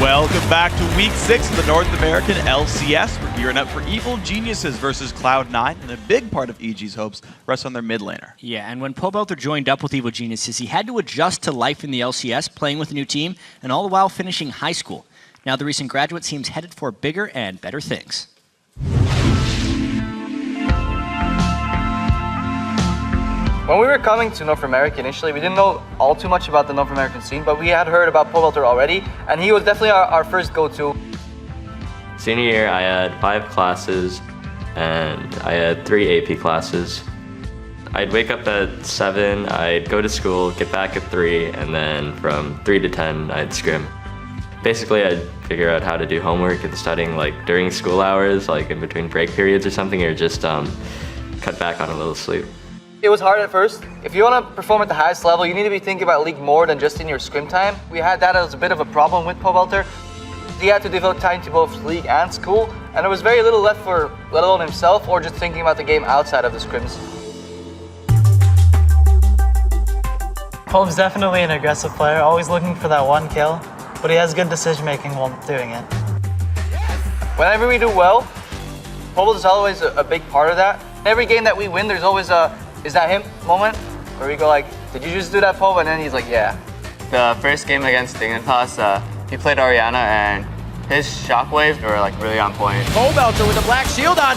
Welcome back to Week 6 of the North American LCS. We're gearing up for Evil Geniuses versus Cloud9, and a big part of EG's hopes rests on their mid laner. Yeah, and when Pobelter joined up with Evil Geniuses, he had to adjust to life in the LCS, playing with a new team, and all the while finishing high school. Now the recent graduate seems headed for bigger and better things. When we were coming to North America initially, we didn't know all too much about the North American scene, but we had heard about Pobelter already, and he was definitely our first go-to. Senior year, I had 5 classes, and I had 3 AP classes. I'd wake up at 7, I'd go to school, get back at 3, and then from 3 to 10, I'd scrim. Basically, I'd figure out how to do homework and studying like during school hours, like in between break periods or something, or just cut back on a little sleep. It was hard at first. If you want to perform at the highest level, you need to be thinking about League more than just in your scrim time. We had that as a bit of a problem with Pobelter. He had to devote time to both League and school, and there was very little left for let alone himself or just thinking about the game outside of the scrims. Pob's definitely an aggressive player, always looking for that one kill, but he has good decision making while doing it. Whenever we do well, Pob is always a big part of that. Every game that we win, there's always a "is that him?" moment where we go like, "Did you just do that, Pob?" And then he's like, "Yeah." The first game against Dignitas, he played Orianna and his shockwaves were like really on point. Pobelter with a black shield on.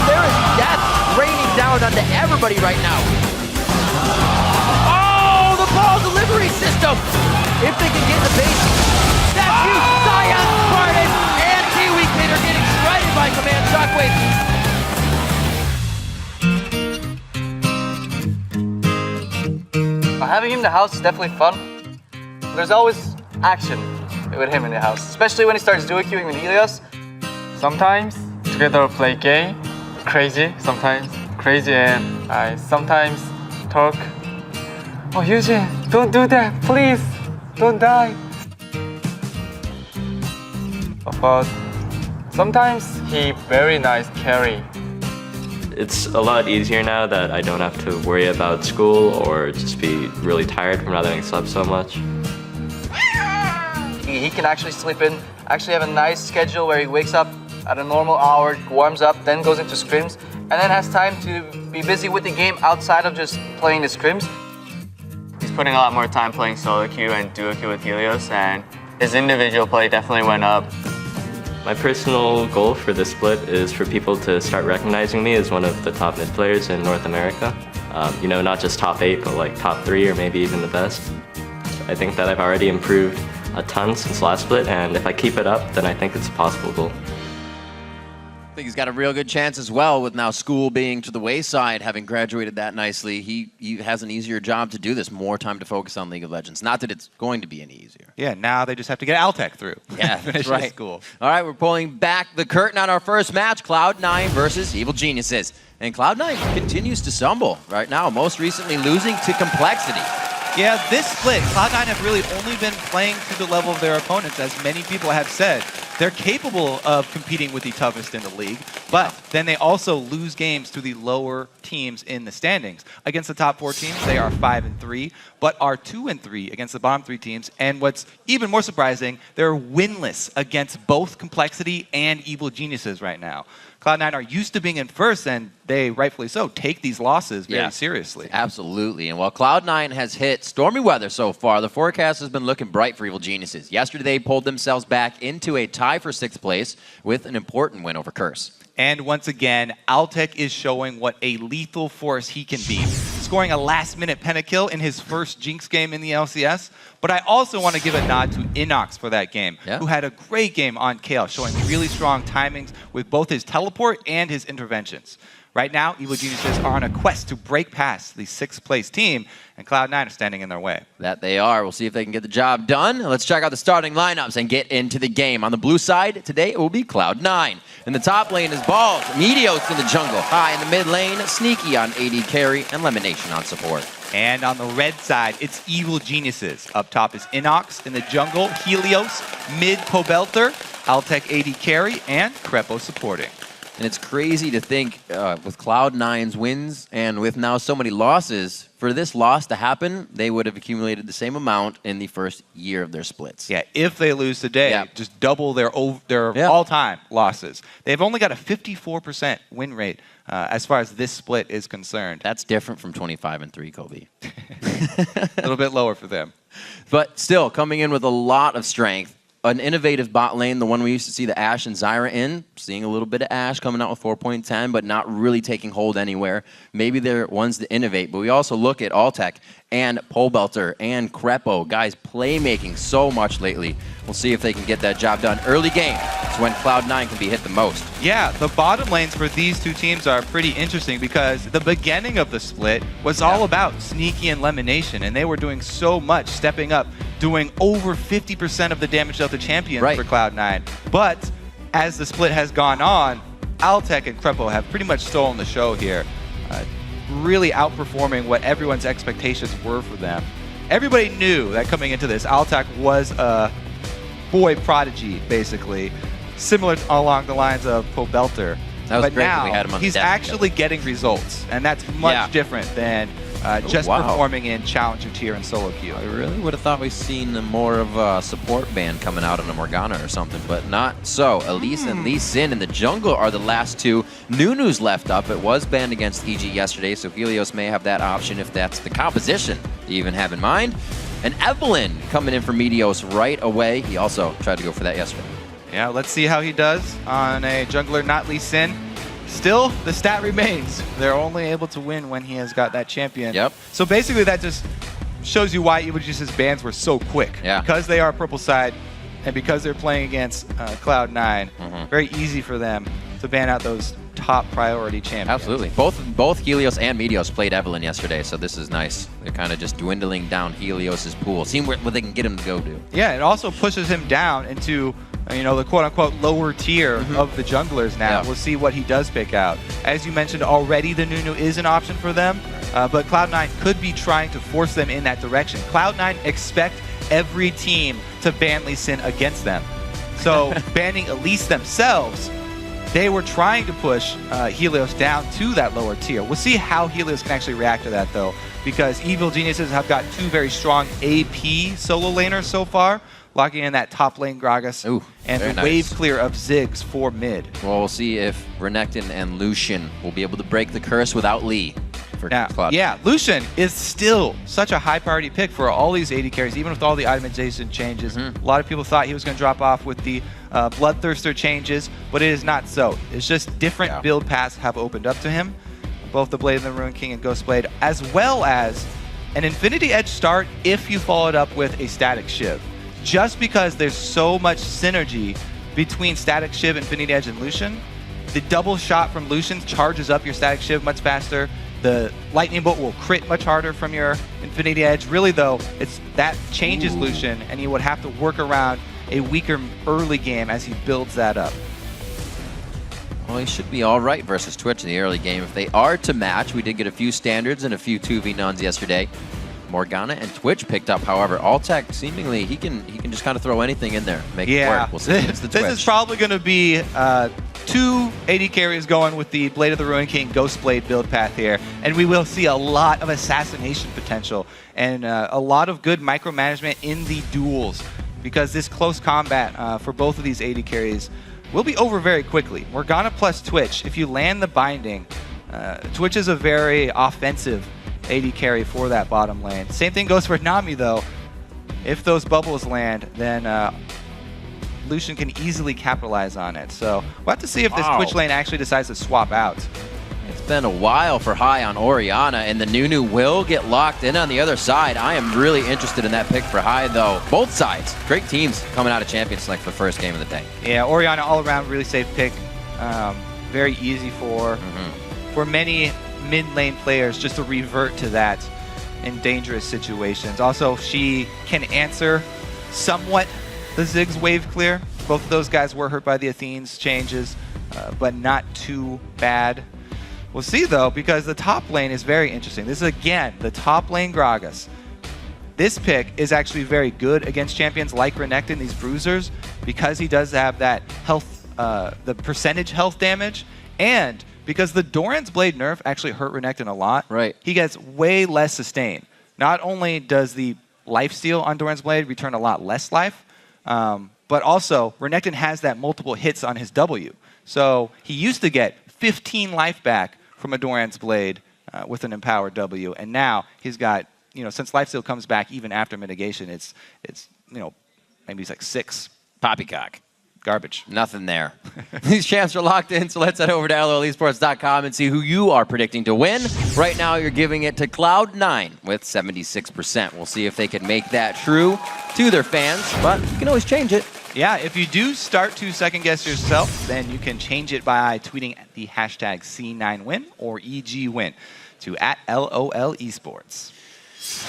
There is death raining down onto everybody right now. Oh, the ball delivery system. If they can get the base. That's huge. Sion, Spartan, and Kiwi Kid are getting shredded by Command Shockwave. Having him in the house is definitely fun. There's always action with him in the house, especially when he starts duo queuing with Helios. Sometimes together play game, crazy, sometimes crazy, and I sometimes talk. Oh, Eugene, don't do that, please, don't die. But sometimes he very nice carry. It's a lot easier now that I don't have to worry about school or just be really tired from not having slept so much. He can actually sleep in, actually have a nice schedule where he wakes up at a normal hour, warms up, then goes into scrims, and then has time to be busy with the game outside of just playing the scrims. He's putting a lot more time playing solo queue and duo queue with Helios, and his individual play definitely went up. My personal goal for this split is for people to start recognizing me as one of the top mid players in North America. You know, not just top 8, but like top 3 or maybe even the best. I think that I've already improved a ton since last split, and if I keep it up, then I think it's a possible goal. I think he's got a real good chance as well with now school being to the wayside, having graduated that nicely. He has an easier job to do this, more time to focus on League of Legends. Not that it's going to be any easier. Yeah, now they just have to get Altec through. Yeah, finish that's right. school. All right, we're pulling back the curtain on our first match, Cloud9 versus Evil Geniuses. And Cloud9 continues to stumble right now, most recently losing to Complexity. Yeah, this split, Cloud9 have really only been playing to the level of their opponents, as many people have said. They're capable of competing with the toughest in the league, but then they also lose games to the lower teams in the standings. Against the top 4 teams, they are 5-3, but are 2-3 against the bottom 3 teams. And what's even more surprising, they're winless against both Complexity and Evil Geniuses right now. Cloud9 are used to being in first, and they, rightfully so, take these losses very seriously. Absolutely. And while Cloud9 has hit stormy weather so far, the forecast has been looking bright for Evil Geniuses. Yesterday, they pulled themselves back into a tie for 6th place with an important win over Curse. And once again, Altec is showing what a lethal force he can be, scoring a last-minute pentakill in his first Jinx game in the LCS. But I also want to give a nod to Inox for that game, who had a great game on Kale, showing really strong timings with both his teleport and his interventions. Right now, Evil Geniuses are on a quest to break past the 6th place team, and Cloud9 are standing in their way. That they are. We'll see if they can get the job done. Let's check out the starting lineups and get into the game. On the blue side, today it will be Cloud9. In the top lane is Balls, Meteos in the jungle. High in the mid lane, Sneaky on AD carry, and Lemonation on support. And on the red side, it's Evil Geniuses. Up top is Inox. In the jungle, Helios. Mid, Pobelter. Altec AD carry. And Crepo supporting. And it's crazy to think with Cloud9's wins and with now so many losses, for this loss to happen, they would have accumulated the same amount in the first year of their splits. Yeah, if they lose today, just double their all-time losses. They've only got a 54% win rate as far as this split is concerned. That's different from 25-3, Kobe. A little bit lower for them. But still, coming in with a lot of strength. An innovative bot lane, the one we used to see the Ashe and Zyra in, seeing a little bit of Ashe coming out with 4.10, but not really taking hold anywhere. Maybe they're ones to innovate, but we also look at Altec and Pobelter and Crepo. Guys playmaking so much lately. We'll see if they can get that job done. Early game is when Cloud9 can be hit the most. Yeah, the bottom lanes for these two teams are pretty interesting because the beginning of the split was all about Sneaky and Lemonation, and they were doing so much, stepping up, doing over 50% of the damage dealt to champions for Cloud9. But as the split has gone on, Altec and Crepo have pretty much stolen the show here, really outperforming what everyone's expectations were for them. Everybody knew that coming into this, Altec was a boy prodigy, basically, similar along the lines of Pobelter. That was but great now that we had him on the he's desk actually getting results, and that's much different than just performing in Challenger tier and solo queue. I really would have thought we'd seen more of a support band coming out on a Morgana or something, but not so. Elise and Lee Sin in the jungle are the last two. Nunu's left up. It was banned against EG yesterday, so Helios may have that option if that's the composition to even have in mind. And Evelyn coming in for Meteos right away. He also tried to go for that yesterday. Yeah, let's see how he does on a jungler not Lee Sin. Still, the stat remains. They're only able to win when he has got that champion. Yep. So basically that just shows you why Evil Genius's bans were so quick. Yeah. Because they are purple side and because they're playing against Cloud9, very easy for them to ban out those top priority champions. Absolutely. Both Helios and Meteos played Evelyn yesterday, so this is nice. They're kind of just dwindling down Helios's pool, seeing what they can get him to go do. Yeah, it also pushes him down into the quote-unquote lower tier of the junglers now. Yeah. We'll see what he does pick out. As you mentioned already, the Nunu is an option for them, but Cloud9 could be trying to force them in that direction. Cloud9 expect every team to ban Lee Sin against them. So banning Elise themselves, they were trying to push Helios down to that lower tier. We'll see how Helios can actually react to that, though, because Evil Geniuses have got two very strong AP solo laners so far, locking in that top lane Gragas and the wave clear of Ziggs for mid. Well, we'll see if Renekton and Lucian will be able to break the curse without Lee. Yeah, Lucian is still such a high priority pick for all these AD carries, even with all the itemization changes. A lot of people thought he was going to drop off with the Bloodthirster changes, but it is not so. It's just different build paths have opened up to him, both the Blade of the Ruined King and Ghost Blade, as well as an Infinity Edge start if you follow it up with a Static Shiv. Just because there's so much synergy between Static Shiv, Infinity Edge, and Lucian, the double shot from Lucian charges up your Static Shiv much faster. The Lightning Bolt will crit much harder from your Infinity Edge. Really, though, that changes Lucian, and he would have to work around a weaker early game as he builds that up. Well, he should be all right versus Twitch in the early game. If they are to match, we did get a few standards and a few 2v-nuns yesterday. Morgana and Twitch picked up, however. Altec, seemingly, he can just kind of throw anything in there, make it work. We'll see. This is probably going to be two AD carries going with the Blade of the Ruined King Ghost Blade build path here, and we will see a lot of assassination potential and a lot of good micromanagement in the duels, because this close combat for both of these AD carries will be over very quickly. Morgana plus Twitch, if you land the binding, Twitch is a very offensive AD carry for that bottom lane. Same thing goes for Nami, though. If those bubbles land, then Lucian can easily capitalize on it. So we'll have to see if this Twitch lane actually decides to swap out. It's been a while for High on Orianna, and the Nunu will get locked in on the other side. I am really interested in that pick for High, though. Both sides, great teams coming out of Champions Select for the first game of the day. Yeah, Orianna all around really safe pick. Very easy for many mid-lane players just to revert to that in dangerous situations. Also, she can answer somewhat the Ziggs wave clear. Both of those guys were hurt by the Athene's changes, but not too bad. We'll see, though, because the top lane is very interesting. This is, again, the top lane Gragas. This pick is actually very good against champions like Renekton, these bruisers, because he does have that health, the percentage health damage, and because the Doran's Blade nerf actually hurt Renekton a lot. Right. He gets way less sustain. Not only does the lifesteal on Doran's Blade return a lot less life, but also Renekton has that multiple hits on his W. So he used to get 15 life back from a Doran's Blade with an empowered W, and now he's got, since lifesteal comes back even after mitigation, it's maybe it's like 6. Poppycock. Garbage. Nothing there. These champs are locked in, so let's head over to lolesports.com and see who you are predicting to win. Right now, you're giving it to Cloud9 with 76%. We'll see if they can make that true to their fans, but you can always change it. Yeah, if you do start to second guess yourself, then you can change it by tweeting the hashtag C9win or EGWin to @LOL Esports.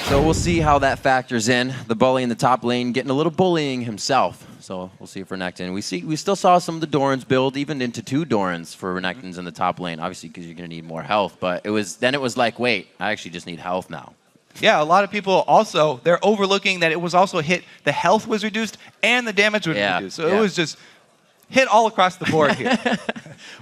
So we'll see how that factors in. The bully in the top lane getting a little bullying himself. So we'll see for Renekton. We still saw some of the Dorans build even into 2 Dorans for Renektons in the top lane, obviously because you're going to need more health. But it was like, wait, I actually just need health now. Yeah, a lot of people also, they're overlooking that it was also hit, the health was reduced and the damage was reduced. So it was just hit all across the board here.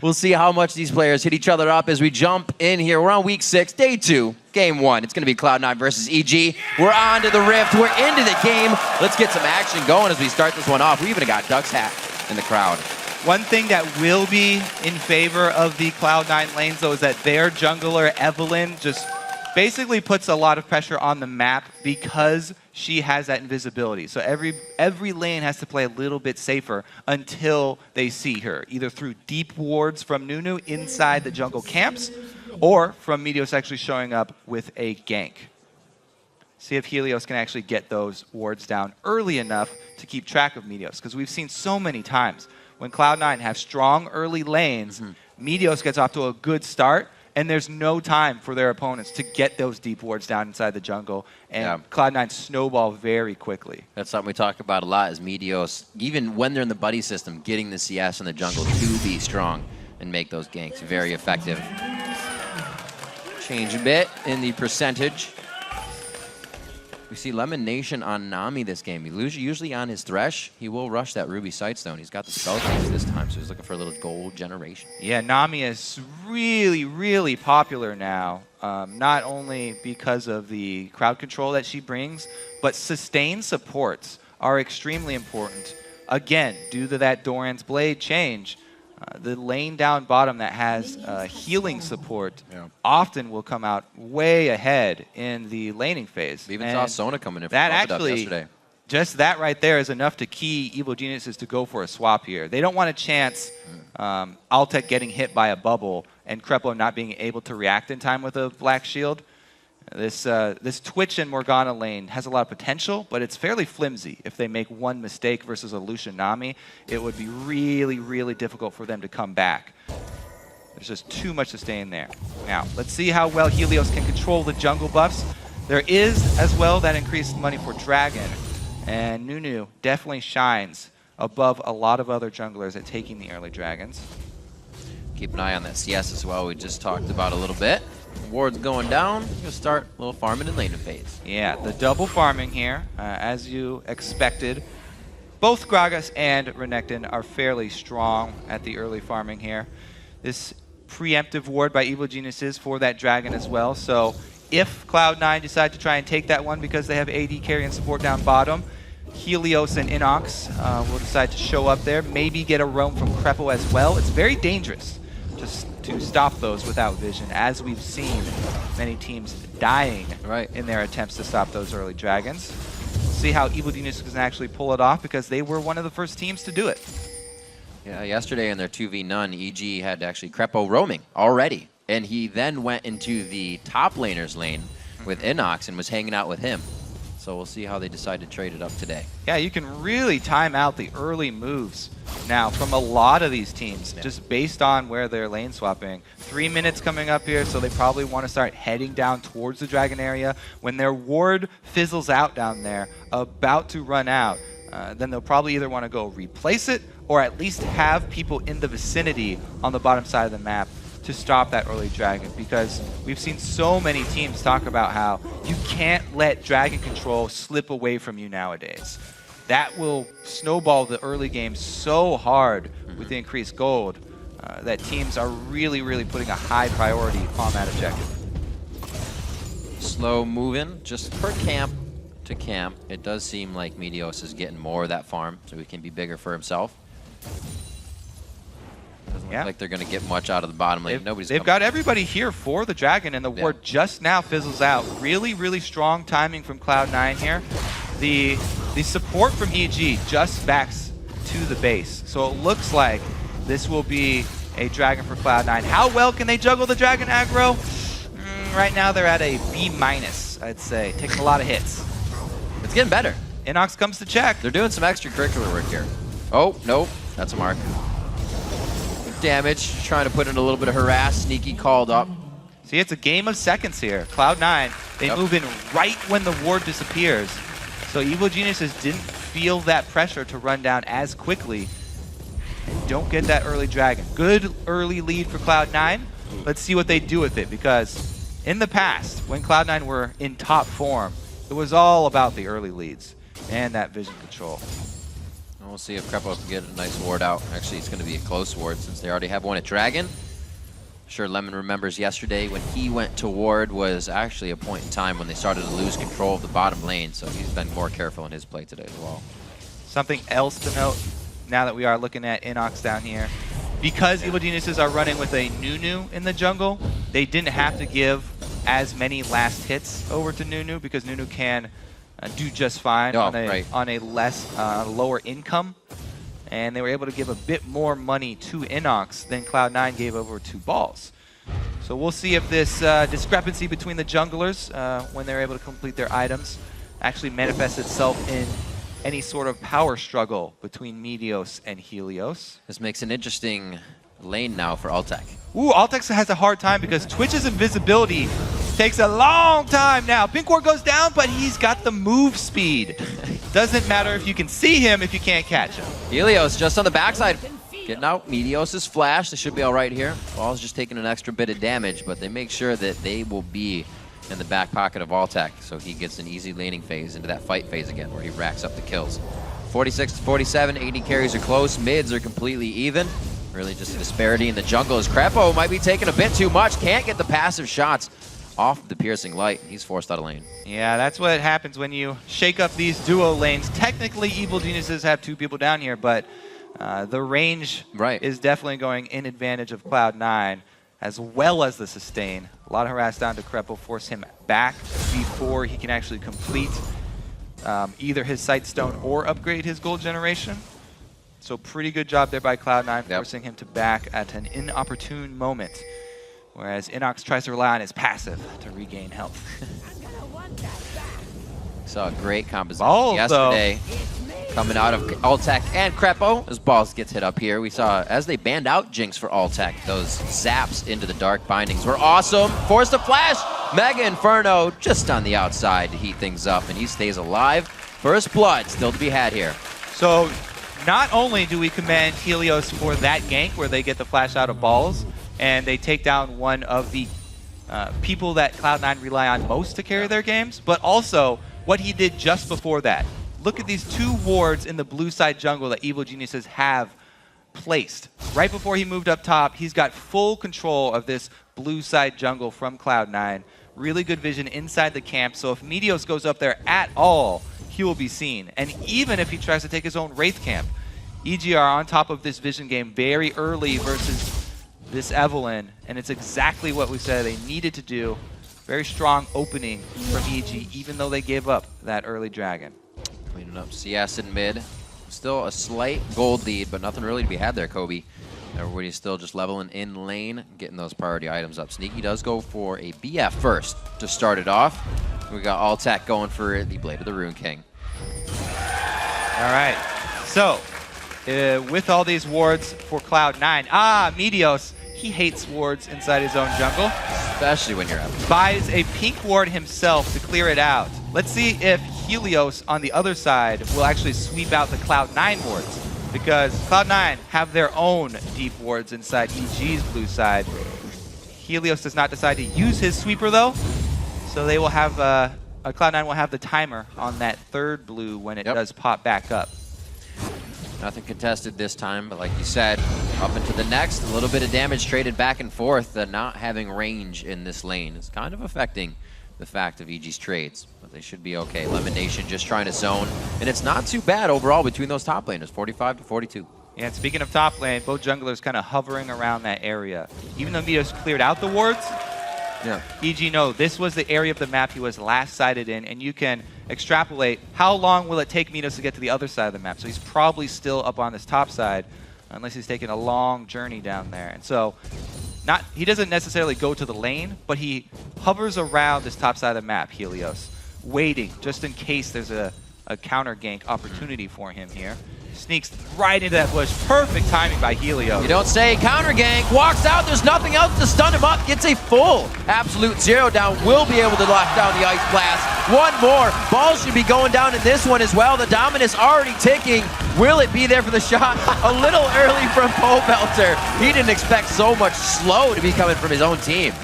We'll see how much these players hit each other up as we jump in here. We're on week 6, day 2, game 1. It's going to be Cloud9 versus EG. We're on to the Rift. We're into the game. Let's get some action going as we start this one off. We even got Duck's hat in the crowd. One thing that will be in favor of the Cloud9 lanes, though, is that their jungler, Evelynn, just basically puts a lot of pressure on the map because she has that invisibility. So every lane has to play a little bit safer until they see her, either through deep wards from Nunu inside the jungle camps, or from Meteos actually showing up with a gank. See if Helios can actually get those wards down early enough to keep track of Meteos, because we've seen so many times when Cloud9 have strong early lanes, Meteos gets off to a good start, and there's no time for their opponents to get those deep wards down inside the jungle, and Cloud9 snowball very quickly. That's something we talk about a lot is Meteos, even when they're in the buddy system, getting the CS in the jungle to be strong and make those ganks very effective. Change a bit in the percentage. We see Lemon Nation on Nami this game. He's usually on his Thresh. He will rush that Ruby Sightstone. He's got the spell case this time, so he's looking for a little gold generation. Yeah, Nami is really, really popular now. Not only because of the crowd control that she brings, but sustained supports are extremely important. Again, due to that Doran's Blade change, the lane down bottom that has healing support often will come out way ahead in the laning phase. We even saw Sona coming in from that actually, yesterday. Just that right there is enough to key Evil Geniuses to go for a swap here. They don't want a chance Altec getting hit by a bubble and Krepo not being able to react in time with a Black Shield. This Twitch and Morgana lane has a lot of potential, but it's fairly flimsy. If they make one mistake versus a Lucian Nami, it would be really, really difficult for them to come back. There's just too much to stay in there. Now, let's see how well Helios can control the jungle buffs. There is, as well, that increased money for Dragon, and Nunu definitely shines above a lot of other junglers at taking the early Dragons. Keep an eye on that CS as well. We just talked about a little bit. Ward's going down. You'll start a little farming in later phase. Yeah, the double farming here, as you expected. Both Gragas and Renekton are fairly strong at the early farming here. This preemptive ward by Evil Geniuses for that dragon as well. So if Cloud9 decide to try and take that one because they have AD carry and support down bottom, Helios and Inox will decide to show up there, maybe get a roam from Krepo as well. It's very dangerous just to stop those without vision, as we've seen many teams dying in their attempts to stop those early dragons. We'll see how Evil Geniuses can actually pull it off, because they were one of the first teams to do it. Yeah, yesterday in their 2v none, EG had actually Krepo roaming already, and he then went into the top laner's lane with Inox and was hanging out with him. So we'll see how they decide to trade it up today. Yeah, you can really time out the early moves now from a lot of these teams, just based on where they're lane swapping. 3 minutes coming up here, so they probably want to start heading down towards the dragon area. When their ward fizzles out down there, about to run out, then they'll probably either want to go replace it, or at least have people in the vicinity on the bottom side of the map to stop that early dragon, because we've seen so many teams talk about how you can't let dragon control slip away from you nowadays. That will snowball the early game so hard with the increased gold that teams are really, really putting a high priority on that objective. Slow moving, just per camp to camp. It does seem like Meteos is getting more of that farm, so he can be bigger for himself. Doesn't look like they're going to get much out of the bottom lane. They've got everybody here for the dragon, and the ward just now fizzles out. Really, really strong timing from Cloud9 here. The support from EG just backs to the base, so it looks like this will be a dragon for Cloud9. How well can they juggle the dragon aggro? Right now they're at a B-, I'd say. Taking a lot of hits. It's getting better. Inox comes to check. They're doing some extracurricular work here. Oh, nope. That's a mark. Damage, trying to put in a little bit of harass. Sneaky called up. See, it's a game of seconds here. Cloud9, they move in right when the ward disappears. So Evil Geniuses didn't feel that pressure to run down as quickly. And don't get that early dragon. Good early lead for Cloud9. Let's see what they do with it, because in the past, when Cloud9 were in top form, it was all about the early leads and that vision control. And we'll see if Crepo can get a nice ward out. Actually, it's going to be a close ward since they already have one at Dragon. Sure, Lemon remembers yesterday when he went to ward was actually a point in time when they started to lose control of the bottom lane, so he's been more careful in his play today as well. Something else to note, now that we are looking at Inox down here, because Evil Geniuses are running with a Nunu in the jungle, they didn't have to give as many last hits over to Nunu, because Nunu can do just fine on a lower income. And they were able to give a bit more money to Inox than Cloud9 gave over to Balls. So we'll see if this discrepancy between the junglers, when they're able to complete their items, actually manifests itself in any sort of power struggle between Meteos and Helios. This makes an interesting lane now for Altec. Ooh, Altec has a hard time because Twitch's invisibility takes a long time now. Pink ward goes down, but he's got the move speed. Doesn't matter if you can see him if you can't catch him. Helios just on the backside. Getting out. Meteos' flash. They should be all right here. Ball's just taking an extra bit of damage, but they make sure that they will be in the back pocket of Altec, so he gets an easy laning phase into that fight phase again, where he racks up the kills. 46 to 47, 80 carries are close, mids are completely even. Really just a disparity in the jungle as Crepo might be taking a bit too much, can't get the passive shots off the piercing light. He's forced out of lane. Yeah, that's what happens when you shake up these duo lanes. Technically, Evil Geniuses have two people down here, but the range is definitely going in advantage of Cloud9, as well as the sustain. A lot of harass down to Crepo, force him back before he can actually complete either his Sightstone or upgrade his gold generation. So pretty good job there by Cloud9, forcing him to back at an inopportune moment. Whereas Inox tries to rely on his passive to regain health. Saw a great composition yesterday coming out of Altec and Crepo as Balls gets hit up here. We saw as they banned out Jinx for Altec, those zaps into the dark bindings were awesome. Forced a flash. Mega Inferno just on the outside to heat things up, and he stays alive. First blood still to be had here. So not only do we commend Helios for that gank where they get the flash out of Balls, and they take down one of the people that Cloud9 rely on most to carry their games, but also what he did just before that. Look at these two wards in the blue side jungle that Evil Geniuses have placed. Right before he moved up top, he's got full control of this blue side jungle from Cloud9. Really good vision inside the camp, so if Meteos goes up there at all, he will be seen. And even if he tries to take his own Wraith camp, EG are on top of this vision game very early versus this Evelynn, and it's exactly what we said they needed to do. Very strong opening from EG, even though they gave up that early dragon. Cleaning up CS in mid. Still a slight gold lead, but nothing really to be had there, Kobe. Everybody's still just leveling in lane, getting those priority items up. Sneaky does go for a BF first to start it off. We got Altec going for the Blade of the Rune King. All right, so with all these wards for Cloud9, Meteos, he hates wards inside his own jungle. Especially when you're out. Buys a pink ward himself to clear it out. Let's see if Helios on the other side will actually sweep out the Cloud9 wards, because Cloud9 have their own deep wards inside EG's blue side. Helios does not decide to use his sweeper though, so they will have Cloud9 will have the timer on that third blue when it does pop back up. Nothing contested this time, but like you said, up into the next, a little bit of damage traded back and forth. Not having range in this lane is kind of affecting the fact of EG's trades, but they should be okay. Lemon Nation just trying to zone, and it's not too bad overall between those top laners, 45 to 42. Yeah, and speaking of top lane, both junglers kind of hovering around that area. Even though Meteos cleared out the wards, EG know this was the area of the map he was last sighted in, and you can extrapolate how long will it take Meteos to get to the other side of the map. So he's probably still up on this top side, unless he's taking a long journey down there. And so he doesn't necessarily go to the lane, but he hovers around this top side of the map, Helios, waiting just in case there's a counter gank opportunity for him here. Sneaks right into that bush. Perfect timing by Helios. You don't say. Counter gank, walks out, there's nothing else to stun him up, gets a full absolute zero down, will be able to lock down the Ice Blast. One more, ball should be going down in this one as well. The Dominus already ticking. Will it be there for the shot? A little early from Pobelter. He didn't expect so much slow to be coming from his own team.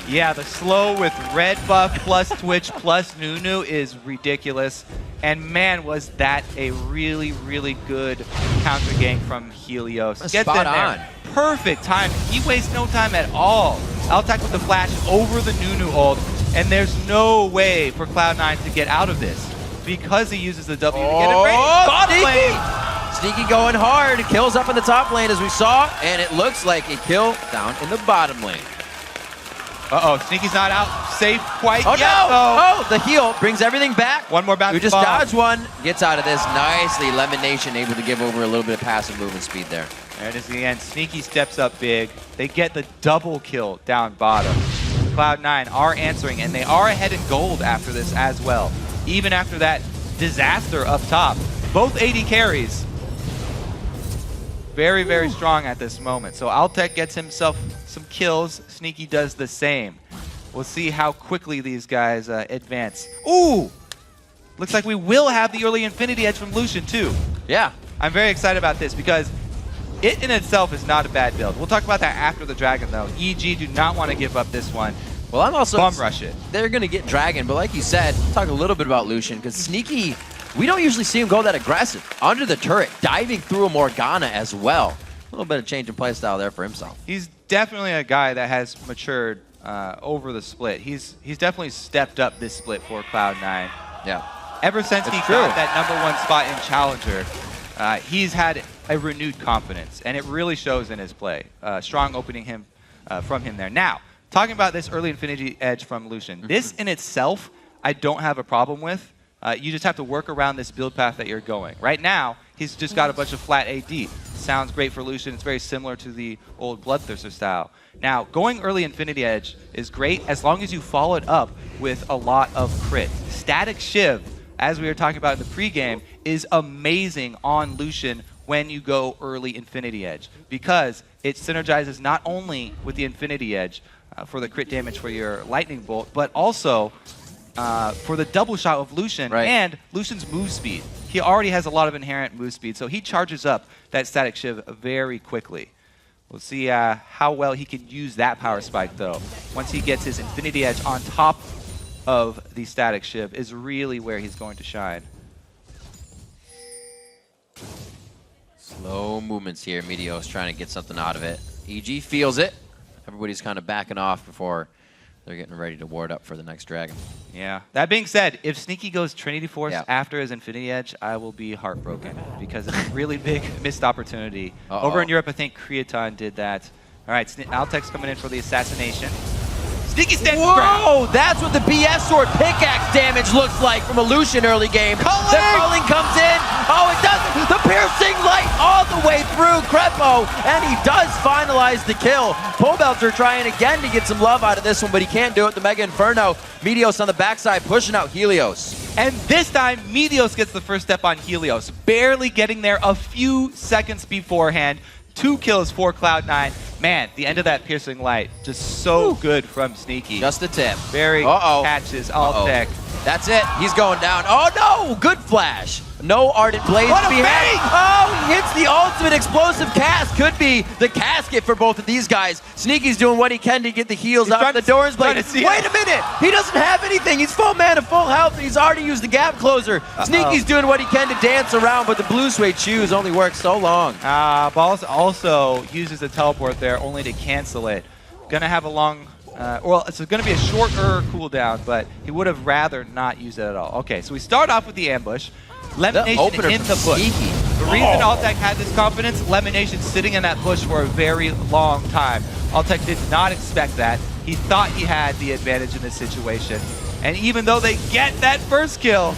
Yeah, the slow with red buff plus Twitch plus Nunu is ridiculous. And man, was that a really, really good counter gank from Helios. Gets Spot in on. there. Perfect time. He wastes no time at all. Altac with the flash over the Nunu ult, and there's no way for Cloud9 to get out of this because he uses the W to get it ready. Bottom lane. Sneaky going hard. Kills up in the top lane as we saw, and it looks like a kill down in the bottom lane. Uh-oh, Sneaky's not out safe quite yet. Oh, the heal brings everything back. One more bounce. Who just dodged one, gets out of this nicely. Lemon Nation able to give over a little bit of passive movement speed there. There it is the end. Sneaky steps up big. They get the double kill down bottom. Cloud9 are answering, and they are ahead in gold after this as well. Even after that disaster up top. Both AD carries. Very, very strong at this moment. So Altec gets himself some kills. Sneaky does the same. We'll see how quickly these guys advance. Ooh! Looks like we will have the early Infinity Edge from Lucian too. Yeah. I'm very excited about this because it in itself is not a bad build. We'll talk about that after the Dragon though. EG do not want to give up this one. Well, I'm also... Bum rush it. They're going to get Dragon, but like you said, talk a little bit about Lucian, because Sneaky, we don't usually see him go that aggressive. Under the turret, diving through a Morgana as well. A little bit of change in play style there for himself. He's definitely a guy that has matured over the split. He's definitely stepped up this split for Cloud9. Yeah. Ever since he got that #1 spot in Challenger, he's had a renewed confidence, and it really shows in his play. Strong opening him from him there. Now, talking about this early Infinity Edge from Lucian, this in itself, I don't have a problem with. You just have to work around this build path that you're going. Right now, he's just got a bunch of flat AD. Sounds great for Lucian. It's very similar to the old Bloodthirster style. Now, going early Infinity Edge is great as long as you follow it up with a lot of crit. Static Shiv, as we were talking about in the pregame, is amazing on Lucian when you go early Infinity Edge because it synergizes not only with the Infinity Edge for the crit damage for your Lightning Bolt, but also for the double shot of Lucian and Lucian's move speed. He already has a lot of inherent move speed, so he charges up that Static Shiv very quickly. We'll see how well he can use that power spike, though. Once he gets his Infinity Edge on top of the Static Shiv is really where he's going to shine. Slow movements here. Meteos trying to get something out of it. EG feels it. Everybody's kind of backing off before they're getting ready to ward up for the next Dragon. Yeah. That being said, if Sneaky goes Trinity Force after his Infinity Edge, I will be heartbroken because it's a really big missed opportunity. Over in Europe, I think Creaton did that. All right, Altec's coming in for the assassination. Sneaky stands his ground. Whoa, that's what the BS Sword pickaxe damage looks like from a Lucian early game. The culling comes in. Oh, it doesn't. The piercing light all the way through Crepo, and he does finalize the kill. Pobelter trying again to get some love out of this one, but he can't do it. The Mega Inferno. Meteos on the backside pushing out Helios. And this time, Meteos gets the first step on Helios, barely getting there a few seconds beforehand. 2 kills for Cloud9. Man, the end of that piercing light, just so good from Sneaky. Just a tip. Very catches all tech. That's it. He's going down. Oh, no! Good flash. No Ardent Blaze What a to be had. bait! Oh, he hits the ultimate explosive cast. Could be the casket for both of these guys. Sneaky's doing what he can to get the heals out the Doran's Blade. Wait a minute! He doesn't have anything. He's full mana, full health. He's already used the gap closer. Sneaky's doing what he can to dance around, but the blue suede shoes only work so long. Balls also uses the teleport there only to cancel it. Gonna have a long... well, it's going to be a shorter cooldown, but he would have rather not use it at all. Okay, so we start off with the ambush. Lemonation in the bush. The reason Altec had this confidence, Lemonation sitting in that bush for a very long time. Altec did not expect that. He thought he had the advantage in this situation. And even though they get that first kill,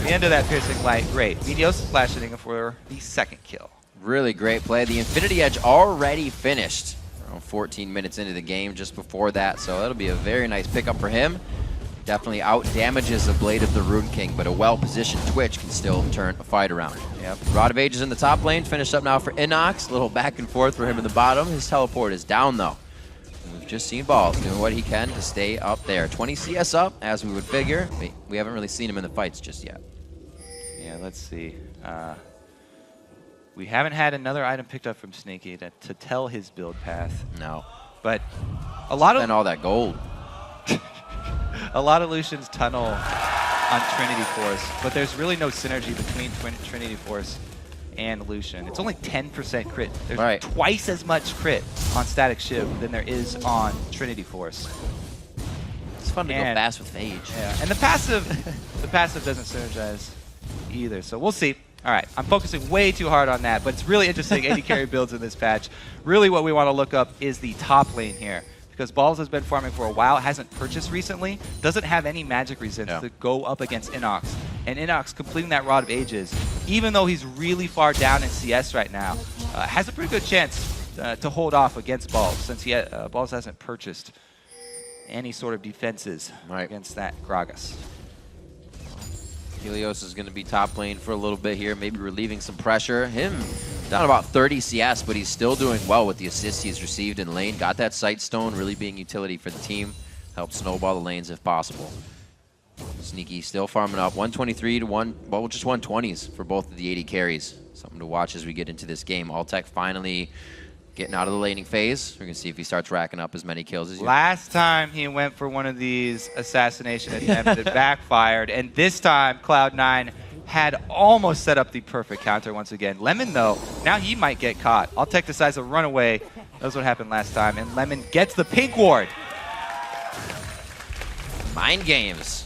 the end of that piercing light, great. Meteos flashing for the second kill. Really great play. The Infinity Edge already finished. 14 minutes into the game just before that, so that'll be a very nice pickup for him. Definitely out damages the Blade of the Rune King, but a well-positioned Twitch can still turn a fight around. Yep. Rod of Ages in the top lane, finished up now for Inox. A little back and forth for him in the bottom. His teleport is down though. And we've just seen Balls doing what he can to stay up there. 20 CS up, as we would figure. We haven't really seen him in the fights just yet. Yeah, let's see. We haven't had another item picked up from Sneaky to tell his build path. No. But a lot of... And all that gold. a lot of Lucian's tunnel on Trinity Force, but there's really no synergy between Trinity Force and Lucian. It's only 10% crit. There's twice as much crit on Static Shiv than there is on Trinity Force. It's fun to go fast with Phage. Yeah, and the passive doesn't synergize either, so we'll see. All right, I'm focusing way too hard on that, but it's really interesting AD carry builds in this patch. Really what we want to look up is the top lane here, because Balls has been farming for a while, hasn't purchased recently, doesn't have any magic resistance to go up against Inox. And Inox completing that Rod of Ages, even though he's really far down in CS right now, has a pretty good chance to hold off against Balls, since Balls hasn't purchased any sort of defenses against that Gragas. Helios is going to be top lane for a little bit here, maybe relieving some pressure. Him down about 30 CS, but he's still doing well with the assists he's received in lane. Got that Sight Stone, really being utility for the team. Help snowball the lanes if possible. Sneaky still farming up. 123 to just 120s for both of the 80 carries. Something to watch as we get into this game. Altec finally getting out of the laning phase. We're going to see if he starts racking up as many kills as you. Last time he went for one of these assassination attempts, it backfired. And this time, Cloud9 had almost set up the perfect counter once again. Lemon, though, now he might get caught. Altec decides to run away. That's what happened last time. And Lemon gets the pink ward. Mind games.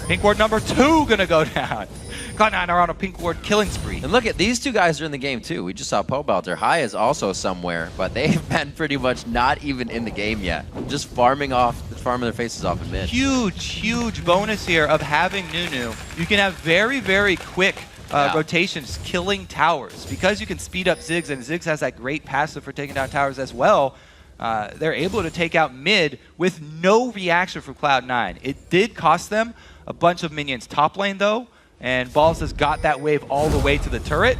Pink ward number 2 gonna go down. Cloud9 are on a pink ward killing spree. And look at these two guys are in the game too. We just saw Pobelter. High is also somewhere, but they've been pretty much not even in the game yet. Just farming their faces off in mid. Huge bonus here of having Nunu. You can have very, very quick rotations killing towers. Because you can speed up Ziggs, and Ziggs has that great passive for taking down towers as well. They're able to take out mid with no reaction from Cloud9. It did cost them a bunch of minions top lane though, and Balls has got that wave all the way to the turret.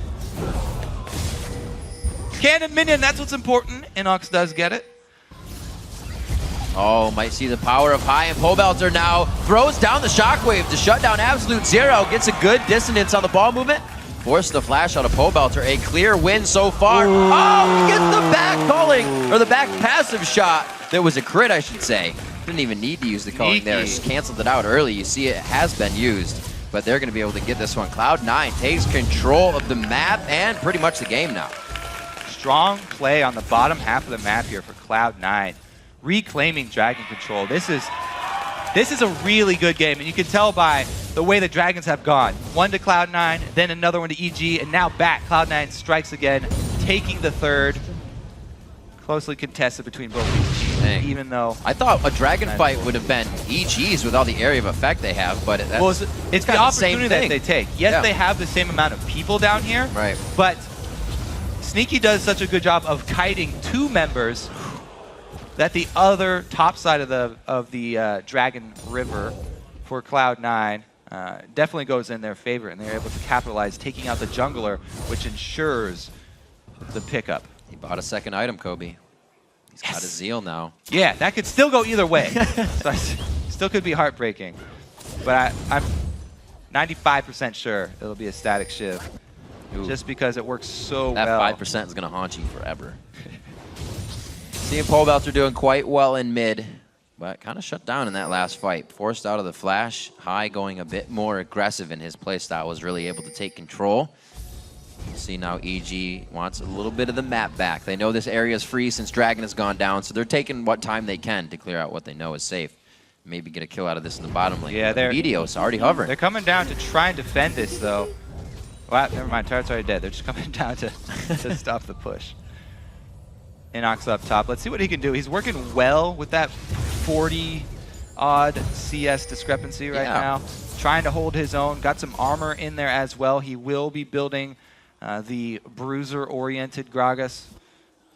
Cannon minion, that's what's important. Inox does get it. Oh, might see the power of High, and Pobelter now throws down the shockwave to shut down Absolute Zero. Gets a good dissonance on the ball movement. Forced the flash out of Pobelter. A clear win so far. Ooh. Oh, he gets the back calling, or the back passive shot. That was a crit, I should say. Didn't even need to use the calling there. Just canceled it out early. You see it has been used, but they're going to be able to get this one. Cloud9 takes control of the map and pretty much the game now. Strong play on the bottom half of the map here for Cloud9. Reclaiming Dragon control. This is a really good game, and you can tell by the way the Dragons have gone. One to Cloud9, then another one to EG, and now back. Cloud9 strikes again, taking the third. Closely contested between both these teams, even though... I thought a Dragon fight would have been EG's with all the area of effect they have, but it's the opportunity that they take. Yes, they have the same amount of people down here, but Sneaky does such a good job of kiting 2 members that the other top side of the Dragon River for Cloud9 definitely goes in their favor, and they're able to capitalize, taking out the jungler, which ensures the pickup. He bought a second item, Kobe. He's got his zeal now. Yeah, that could still go either way. So still could be heartbreaking. But I'm 95% sure it'll be a static shiv. Ooh. Just because it works so That well. 5% is going to haunt you forever. Seeing Pobelter doing quite well in mid, but kind of shut down in that last fight. Forced out of the flash. High going a bit more aggressive in his playstyle, was really able to take control. You see now EG wants a little bit of the map back. They know this area is free since Dragon has gone down, so they're taking what time they can to clear out what they know is safe. Maybe get a kill out of this in the bottom lane. Yeah, Meteos already hovering. They're coming down to try and defend this, though. Well, never mind. Turret's already dead. They're just coming down to stop the push. Inox up top. Let's see what he can do. He's working well with that 40-odd CS discrepancy right now. Trying to hold his own. Got some armor in there as well. He will be building the bruiser-oriented Gragas.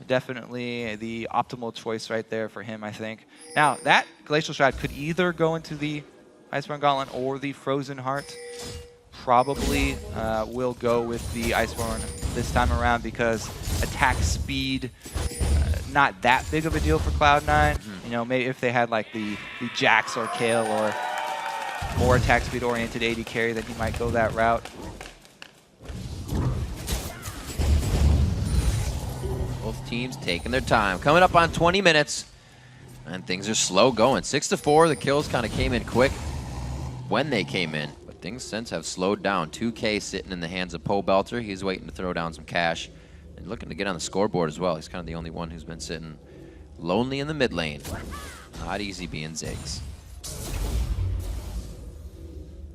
Definitely the optimal choice right there for him, I think. Now, that Glacial Shroud could either go into the Iceborne Gauntlet or the Frozen Heart. Probably will go with the Iceborne this time around because attack speed, not that big of a deal for Cloud9. You know, maybe if they had like the Jax or Kale or more attack speed oriented AD carry, then he might go that route. Both teams taking their time. Coming up on 20 minutes, and things are slow going. 6-4, the kills kind of came in quick when they came in, but things since have slowed down. 2K sitting in the hands of Pobelter. He's waiting to throw down some cash and looking to get on the scoreboard as well. He's kind of the only one who's been sitting lonely in the mid lane. Not easy being Ziggs.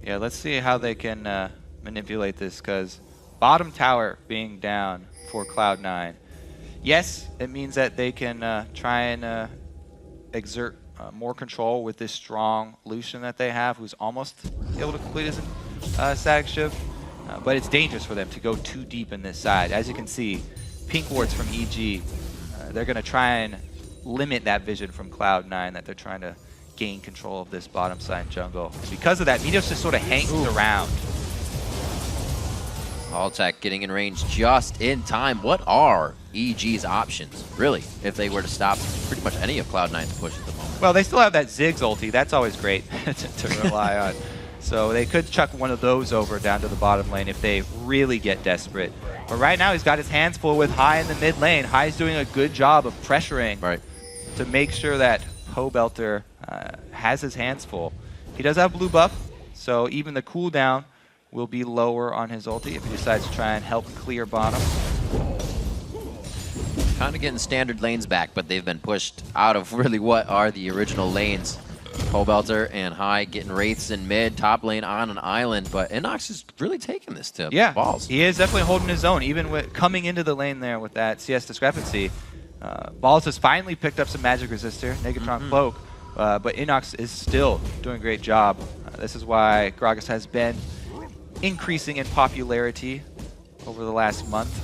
Yeah, let's see how they can manipulate this, because bottom tower being down for Cloud9. Yes, it means that they can try and exert more control with this strong Lucian that they have, who's almost able to complete his static shiv. But it's dangerous for them to go too deep in this side. As you can see, pink wards from EG, they're going to try and limit that vision from Cloud9 that they're trying to gain control of this bottom side jungle. Because of that, Meteos just sort of hangs around. Altec getting in range just in time. What are EG's options, really, if they were to stop pretty much any of Cloud9's push at the moment? Well, they still have that Ziggs ulti. That's always great to rely on. So they could chuck one of those over down to the bottom lane if they really get desperate. But right now, he's got his hands full with High in the mid lane. High's doing a good job of pressuring to make sure that Pobelter has his hands full. He does have blue buff, so even the cooldown will be lower on his ulti if he decides to try and help clear bottom. Kind of getting standard lanes back, but they've been pushed out of really what are the original lanes. Pobelter and High getting wraiths in mid, top lane on an island, but Inox is really taking this to Balls. He is definitely holding his own, even with coming into the lane there with that CS discrepancy. Balls has finally picked up some magic resistor, Negatron Cloak, but Inox is still doing a great job. This is why Gragas has been increasing in popularity over the last month.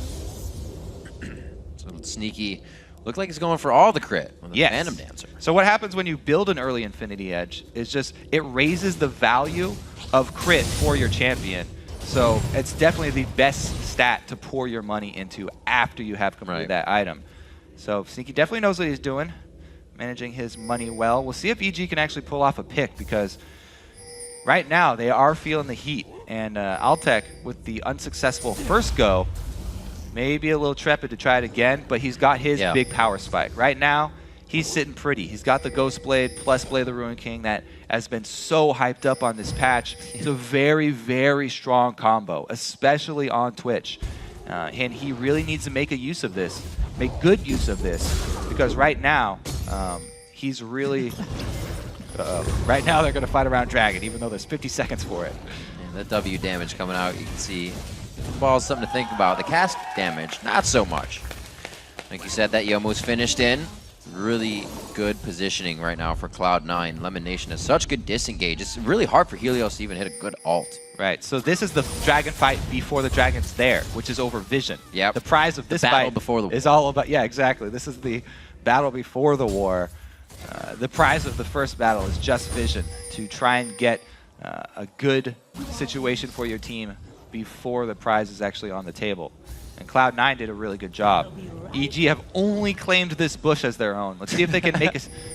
So Sneaky looked like he's going for all the crit with the Phantom Dancer. So what happens when you build an early Infinity Edge is just it raises the value of crit for your champion. So it's definitely the best stat to pour your money into after you have completed that item. So Sneaky definitely knows what he's doing, managing his money well. We'll see if EG can actually pull off a pick, because right now they are feeling the heat. And Altec, with the unsuccessful first go, may be a little trepid to try it again, but he's got his big power spike. Right now, he's sitting pretty. He's got the Ghost Blade plus Blade of the Ruin King that has been so hyped up on this patch. It's a very, very strong combo, especially on Twitch. And he really needs to make a use of this, make good use of this, because right now, he's really... right now, they're going to fight around Dragon, even though there's 50 seconds for it. The W damage coming out, you can see Ball's something to think about. The cast damage, not so much. Like you said, that Youmuu's finished in. Really good positioning right now for Cloud9. Lemon Nation has such good disengage. It's really hard for Helios to even hit a good ult. Right, so this is the dragon fight before the dragon's there, which is over vision. Yep. The prize of this battle fight before the war. is all about, exactly. This is the battle before the war. The prize of the first battle is just vision, to try and get a good situation for your team before the prize is actually on the table. and Cloud9 did a really good job. EG have only claimed this bush as their own. Let's see if they can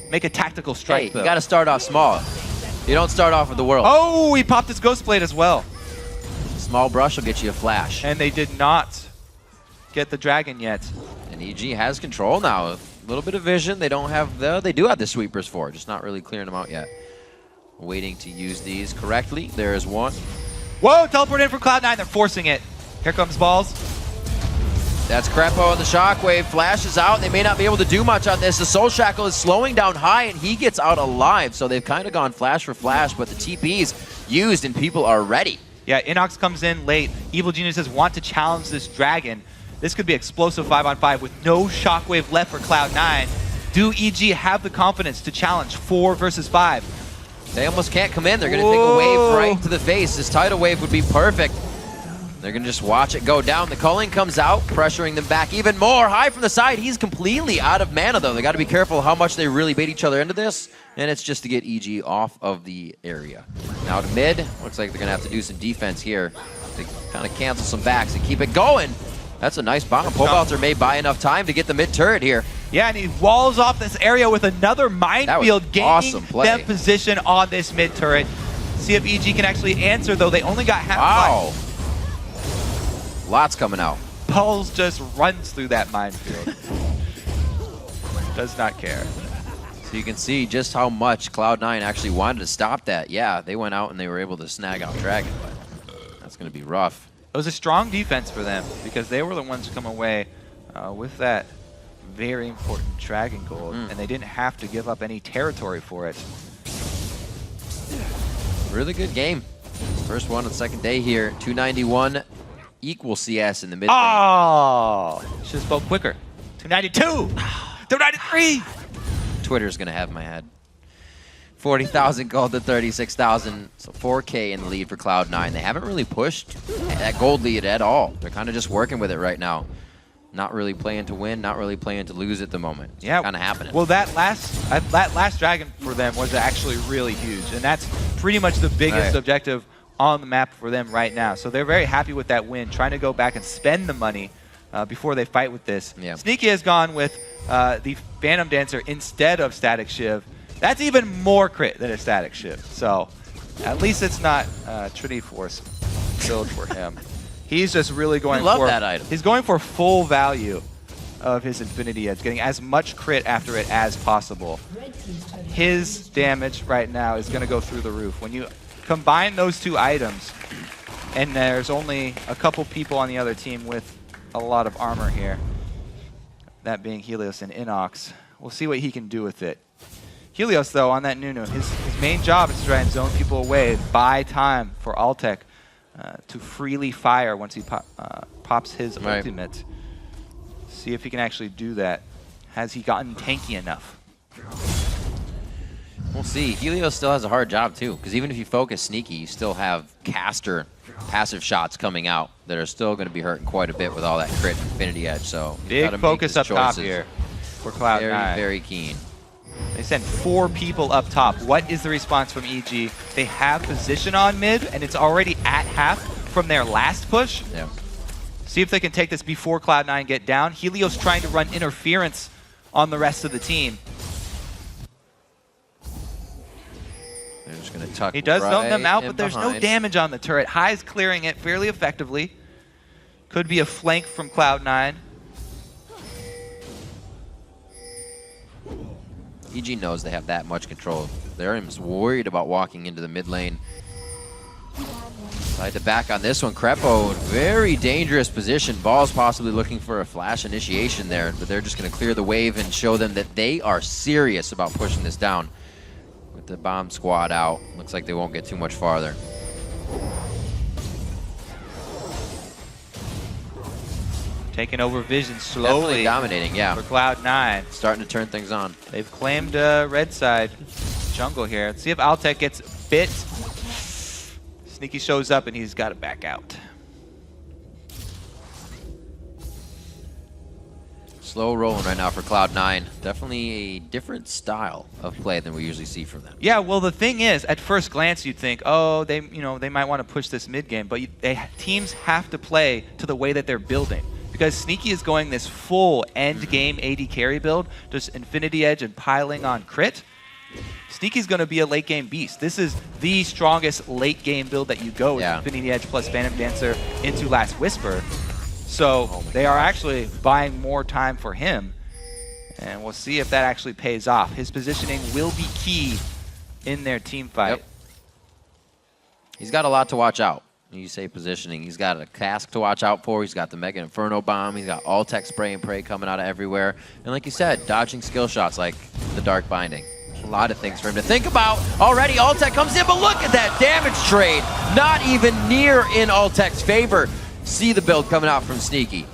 make a tactical strike. Hey, though. you got to start off small. You don't start off with the world. Oh, he popped his Ghost Blade as well. Small brush will get you a flash. And they did not get the dragon yet. And EG has control now. A little bit of vision. They don't have they do have the sweepers for, just not really clearing them out yet. Waiting to use these correctly. There is one. Whoa, teleport in for Cloud9. They're forcing it. Here comes Balls. That's Crepo and the Shockwave flashes out. They may not be able to do much on this. The Soul Shackle is slowing down high, and he gets out alive. So they've kind of gone flash for flash, but the TP's used, and people are ready. Yeah, Inox comes in late. Evil Geniuses want to challenge this dragon. This could be explosive 5-on-5 with no Shockwave left for Cloud9. Do EG have the confidence to challenge 4 versus 5? They almost can't come in. They're going to take a wave right to the face. This tidal wave would be perfect. They're going to just watch it go down. The culling comes out, pressuring them back even more. High from the side. He's completely out of mana, though. They got to be careful how much they really bait each other into this. And it's just to get EG off of the area. Now to mid. Looks like they're going to have to do some defense here. They kind of cancel some backs and keep it going. That's a nice bomb. Pobelter may buy enough time to get the mid turret here. Yeah, and he walls off this area with another minefield, gaining awesome play. them position on this mid turret. See if EG can actually answer, though. They only got half life. Lots coming out. Pulse just runs through that minefield. Does not care. So you can see just how much Cloud9 actually wanted to stop that. Yeah, they went out and they were able to snag out Dragon, but that's going to be rough. It was a strong defense for them because they were the ones to come away with that very important Dragon Gold, and they didn't have to give up any territory for it. Really good game. First one on the second day here. 291 equal CS in the mid lane. Oh! Should have spoke quicker. 292! 293! Twitter's going to have my head. 40,000 gold to 36,000. So 4K in the lead for Cloud9. They haven't really pushed that gold lead at all. They're kind of just working with it right now. Not really playing to win, not really playing to lose at the moment. It's kind of happening. Well, that last dragon for them was actually really huge, and that's pretty much the biggest objective on the map for them right now. So they're very happy with that win, trying to go back and spend the money before they fight with this. Yeah. Sneaky has gone with the Phantom Dancer instead of Static Shiv. That's even more crit than a Static Shiv. So at least it's not Trinity Force build for him. He's just really going for that item. He's going for full value of his Infinity Edge, getting as much crit after it as possible. His damage right now is going to go through the roof. When you combine those two items, and there's only a couple people on the other team with a lot of armor here, that being Helios and Inox, we'll see what he can do with it. Helios, though, on that Nunu, his main job is to try and zone people away, buy time for Altec to freely fire once he pops his ultimate. See if he can actually do that. Has he gotten tanky enough? We'll see. Helios still has a hard job, too, because even if you focus Sneaky, you still have caster passive shots coming out that are still going to be hurting quite a bit with all that crit and Infinity Edge. So big focus up top here for Cloud9. Very, very keen. They sent 4 people up top. What is the response from EG? They have position on mid, and it's already at half from their last push. Yeah. See if they can take this before Cloud9 get down. Helios trying to run interference on the rest of the team. They're just going to tuck. He does zone them out, but there's behind. no damage on the turret. High's clearing it fairly effectively. Could be a flank from Cloud9. EG knows they have that much control. They're just worried about walking into the mid lane. Tried to back on this one. Crepo, very dangerous position. Ball's possibly looking for a flash initiation there, but they're just going to clear the wave and show them that they are serious about pushing this down. With the bomb squad out, looks like they won't get too much farther. Taking over vision slowly. Definitely dominating, yeah. For Cloud9. Starting to turn things on. They've claimed red side jungle here. Let's see if Altec gets bit. Sneaky shows up and he's got to back out. Slow rolling right now for Cloud9. Definitely a different style of play than we usually see from them. Yeah, well, the thing is, at first glance, you'd think, oh, they might want to push this mid game, but teams have to play to the way that they're building. because Sneaky is going this full end game AD carry build, just Infinity Edge and piling on crit. Sneaky's going to be a late game beast. This is the strongest late game build that you go with Infinity Edge plus Phantom Dancer into Last Whisper. So they are actually buying more time for him. And we'll see if that actually pays off. His positioning will be key in their team fight. Yep. He's got a lot to watch out. You say positioning. He's got a cask to watch out for. He's got the Mega Inferno Bomb. He's got all-tech spray and pray coming out of everywhere. And like you said, dodging skill shots like the Dark Binding. A lot of things for him to think about. Already all-tech comes in, but look at that damage trade. Not even near in all-tech's favor. See the build coming out from Sneaky.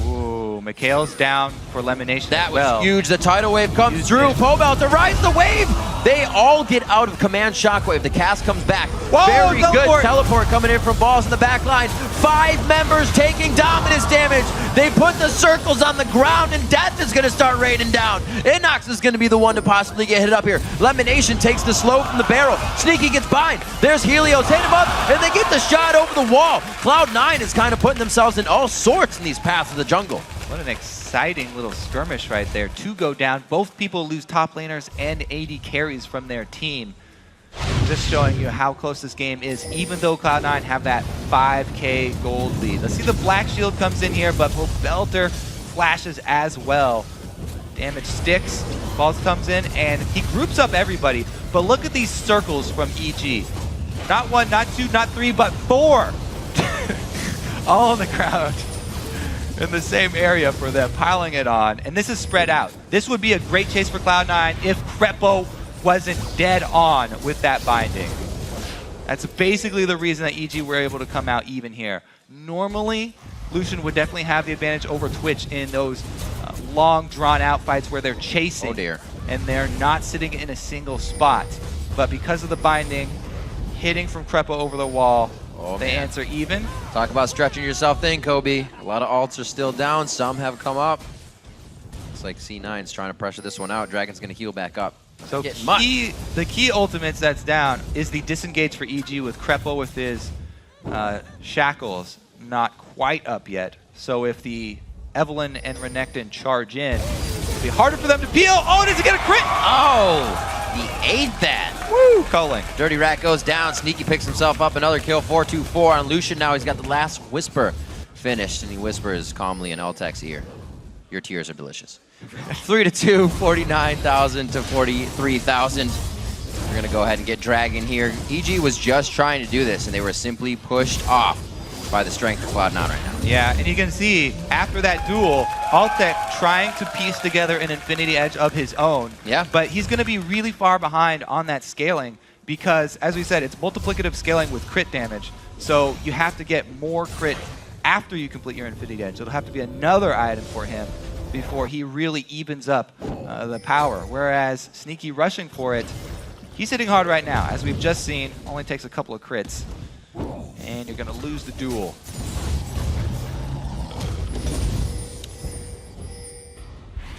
Ooh, Mikhail's down for elimination. That as well. was huge. The tidal wave comes through. Pobelter rides the wave. They all get out of command shockwave. The cast comes back. Whoa, very teleport. good teleport coming in from Balls in the back line. 5 members taking dominance damage. They put the circles on the ground, and Death is going to start raining down. Inox is going to be the one to possibly get hit up here. Lemonation takes the slow from the barrel. Sneaky gets bind. There's Helios. Hit him up, and they get the shot over the wall. Cloud9 is kind of putting themselves in all sorts in these paths of the jungle. What an exciting little skirmish right there. 2 go down. Both people lose top laners and AD carries from their team. Just showing you how close this game is, even though Cloud9 have that 5k gold lead. Let's see, the Black Shield comes in here, but Belter flashes as well. Damage sticks. Balls comes in, and he groups up everybody. But look at these circles from EG. Not 1, not 2, not 3, but 4. All on the ground. In the same area for them, piling it on. And this is spread out. This would be a great chase for Cloud9 if Crepo wasn't dead on with that binding. That's basically the reason that EG were able to come out even here. Normally, Lucian would definitely have the advantage over Twitch in those long, drawn-out fights where they're chasing. Oh dear. And they're not sitting in a single spot. But because of the binding, hitting from Crepo over the wall, they answer even. Talk about stretching yourself thin, Kobe. A lot of alts are still down. Some have come up. Looks like C9's trying to pressure this one out. Dragon's going to heal back up. So the key ultimates that's down is the disengage for EG with Crepo with his shackles not quite up yet. So if the Evelyn and Renekton charge in, it'll be harder for them to peel. Oh, does he get a crit? Oh, he ate that. Woo, culling. Dirty Rat goes down. Sneaky picks himself up. Another kill, 4-2-4 on Lucian. Now he's got the last Whisper finished, and he whispers calmly in Altec's ear. Your tears are delicious. 3-2, 49,000 to 43,000. We're going to go ahead and get Dragon here. EG was just trying to do this, and they were simply pushed off by the strength of Cloud9 right now. Yeah, and you can see after that duel, Altec trying to piece together an Infinity Edge of his own. Yeah. But he's going to be really far behind on that scaling because, as we said, it's multiplicative scaling with crit damage. So you have to get more crit after you complete your Infinity Edge. So it'll have to be another item for him before he really evens up the power. Whereas Sneaky rushing for it, he's hitting hard right now. As we've just seen, only takes a couple of crits. And you're going to lose the duel.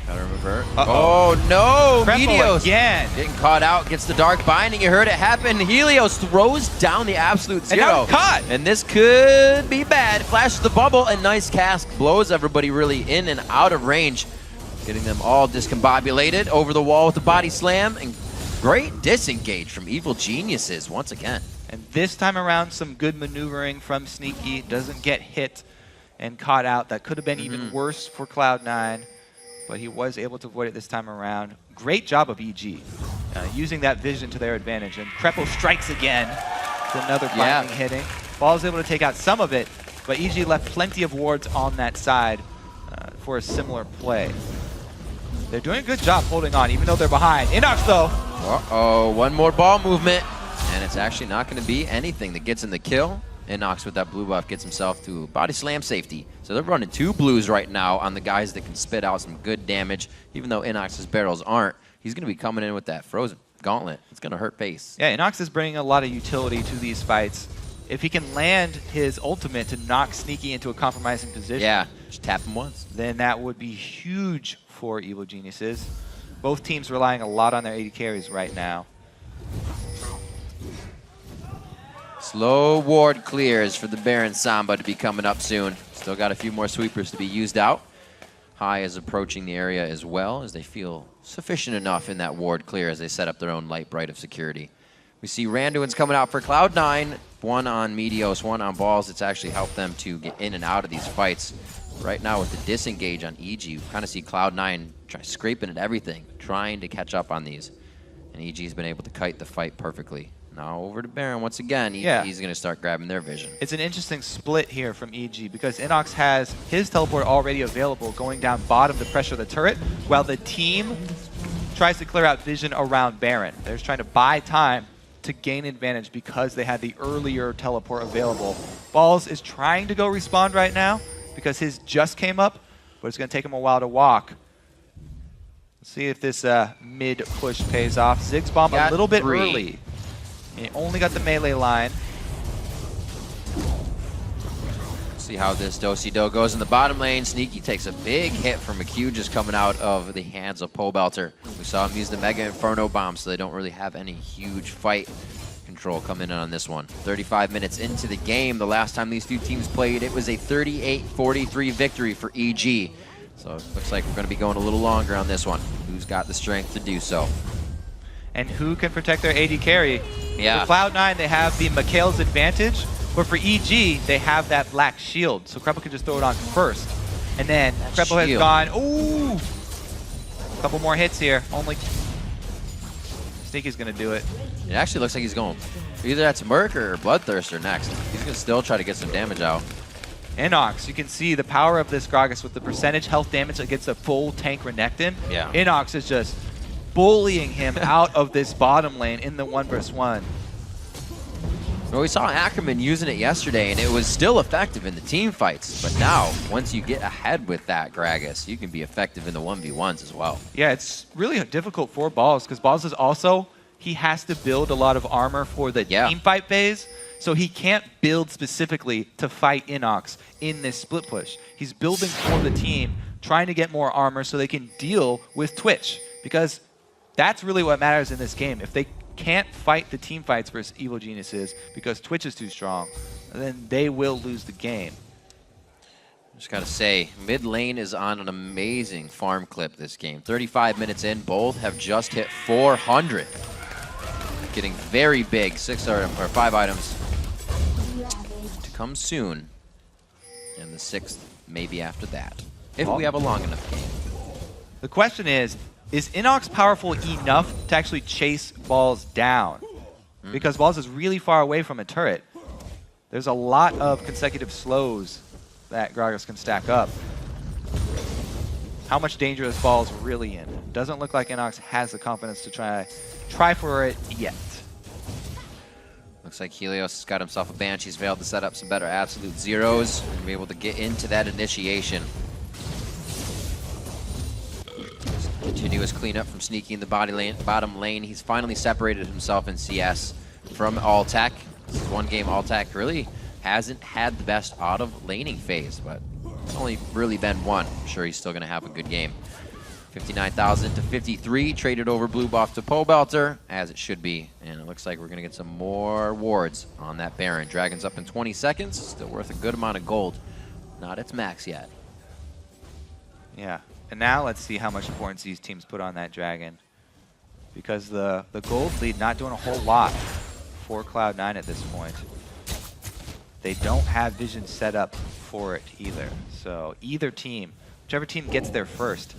Gotta revert. Oh no! Crepo Helios again. Getting caught out, gets the Dark Binding. You heard it happen. Helios throws down the absolute zero. And now he's caught. And this could be bad. Flashes the bubble, and nice cask blows everybody really in and out of range. Getting them all discombobulated over the wall with the body slam. And great disengage from Evil Geniuses once again. And this time around, some good maneuvering from Sneaky. Doesn't get hit and caught out. That could have been even worse for Cloud9, but he was able to avoid it this time around. Great job of EG, using that vision to their advantage. And Crepo strikes again. It's another binding hitting. Ball is able to take out some of it, but EG left plenty of wards on that side for a similar play. They're doing a good job holding on, even though they're behind. Inox, though. Uh-oh, one more ball movement. And it's actually not going to be anything that gets in the kill. Inox with that blue buff gets himself to body slam safety. So they're running 2 blues right now on the guys that can spit out some good damage. Even though Inox's barrels aren't, he's going to be coming in with that frozen gauntlet. It's going to hurt pace. Yeah, Inox is bringing a lot of utility to these fights. If he can land his ultimate to knock Sneaky into a compromising position, just tap him once, then that would be huge for Evil Geniuses. Both teams relying a lot on their AD carries right now. Slow ward clears for the Baron Samba to be coming up soon. Still got a few more sweepers to be used out. High is approaching the area as well, as they feel sufficient enough in that ward clear as they set up their own light bright of security. We see Randuin's coming out for Cloud9. One on Meteos, one on Balls. It's actually helped them to get in and out of these fights. Right now with the disengage on EG, you kind of see Cloud9 scraping at everything, trying to catch up on these. And EG's been able to kite the fight perfectly. Now over to Baron once again. He's going to start grabbing their vision. It's an interesting split here from EG because Inox has his teleport already available going down bottom to pressure the turret, while the team tries to clear out vision around Baron. They're just trying to buy time to gain advantage because they had the earlier teleport available. Balls is trying to go respawn right now because his just came up, but it's going to take him a while to walk. Let's see if this mid push pays off. Ziggs bomb a little bit early. He only got the melee line. See how this Do-Si-Do goes in the bottom lane. Sneaky takes a big hit from McHugh just coming out of the hands of Pobelter. We saw him use the Mega Inferno Bomb, so they don't really have any huge fight control coming in on this one. 35 minutes into the game, the last time these two teams played, it was a 38-43 victory for EG. So it looks like we're going to be going a little longer on this one. Who's got the strength to do so? And who can protect their AD carry? Yeah. For Cloud9, they have the Mikhail's advantage, but for EG, they have that black shield. So Krepo can just throw it on first. And then Krepo has gone, ooh! A couple more hits here. Only Sneaky's going to do it. It actually looks like he's going either that's Merc or Bloodthirster next. He's going to still try to get some damage out. Inox, you can see the power of this Gragas with the percentage health damage against a full tank Renekton. Yeah. Inox is just bullying him out of this bottom lane in the 1v1. Well, we saw Ackerman using it yesterday, and it was still effective in the team fights. But now, once you get ahead with that Gragas, you can be effective in the 1v1s as well. Yeah, it's really difficult for Balls, because Balls is also, he has to build a lot of armor for the team fight phase, so he can't build specifically to fight Inox in this split push. He's building for the team, trying to get more armor so they can deal with Twitch, because that's really what matters in this game. If they can't fight the team fights versus Evil Geniuses because Twitch is too strong, then they will lose the game. Just gotta say, mid lane is on an amazing farm clip this game. 35 minutes in, both have just hit 400. Getting very big, 5 items to come soon. And the 6th maybe after that, if we have a long enough game. The question is Inox powerful enough to actually chase Balls down? Because Balls is really far away from a turret. There's a lot of consecutive slows that Gragas can stack up. How much danger is Balls really in? Doesn't look like Inox has the confidence to try for it yet. Looks like Helios has got himself a Banshee's Veil to set up some better absolute zeros and be able to get into that initiation. Continuous cleanup from Sneaky in the bottom lane. He's finally separated himself in CS from Alltech. This is one game Alltech really hasn't had the best out of laning phase, but it's only really been one. I'm sure he's still going to have a good game. 59,000 to 53, traded over blue buff to Pobelter, as it should be. And it looks like we're going to get some more wards on that Baron. Dragon's up in 20 seconds, still worth a good amount of gold. Not its max yet. Yeah. And now let's see how much importance these teams put on that Dragon. Because the gold lead not doing a whole lot for Cloud9 at this point. They don't have vision set up for it either. So either team, whichever team gets there first,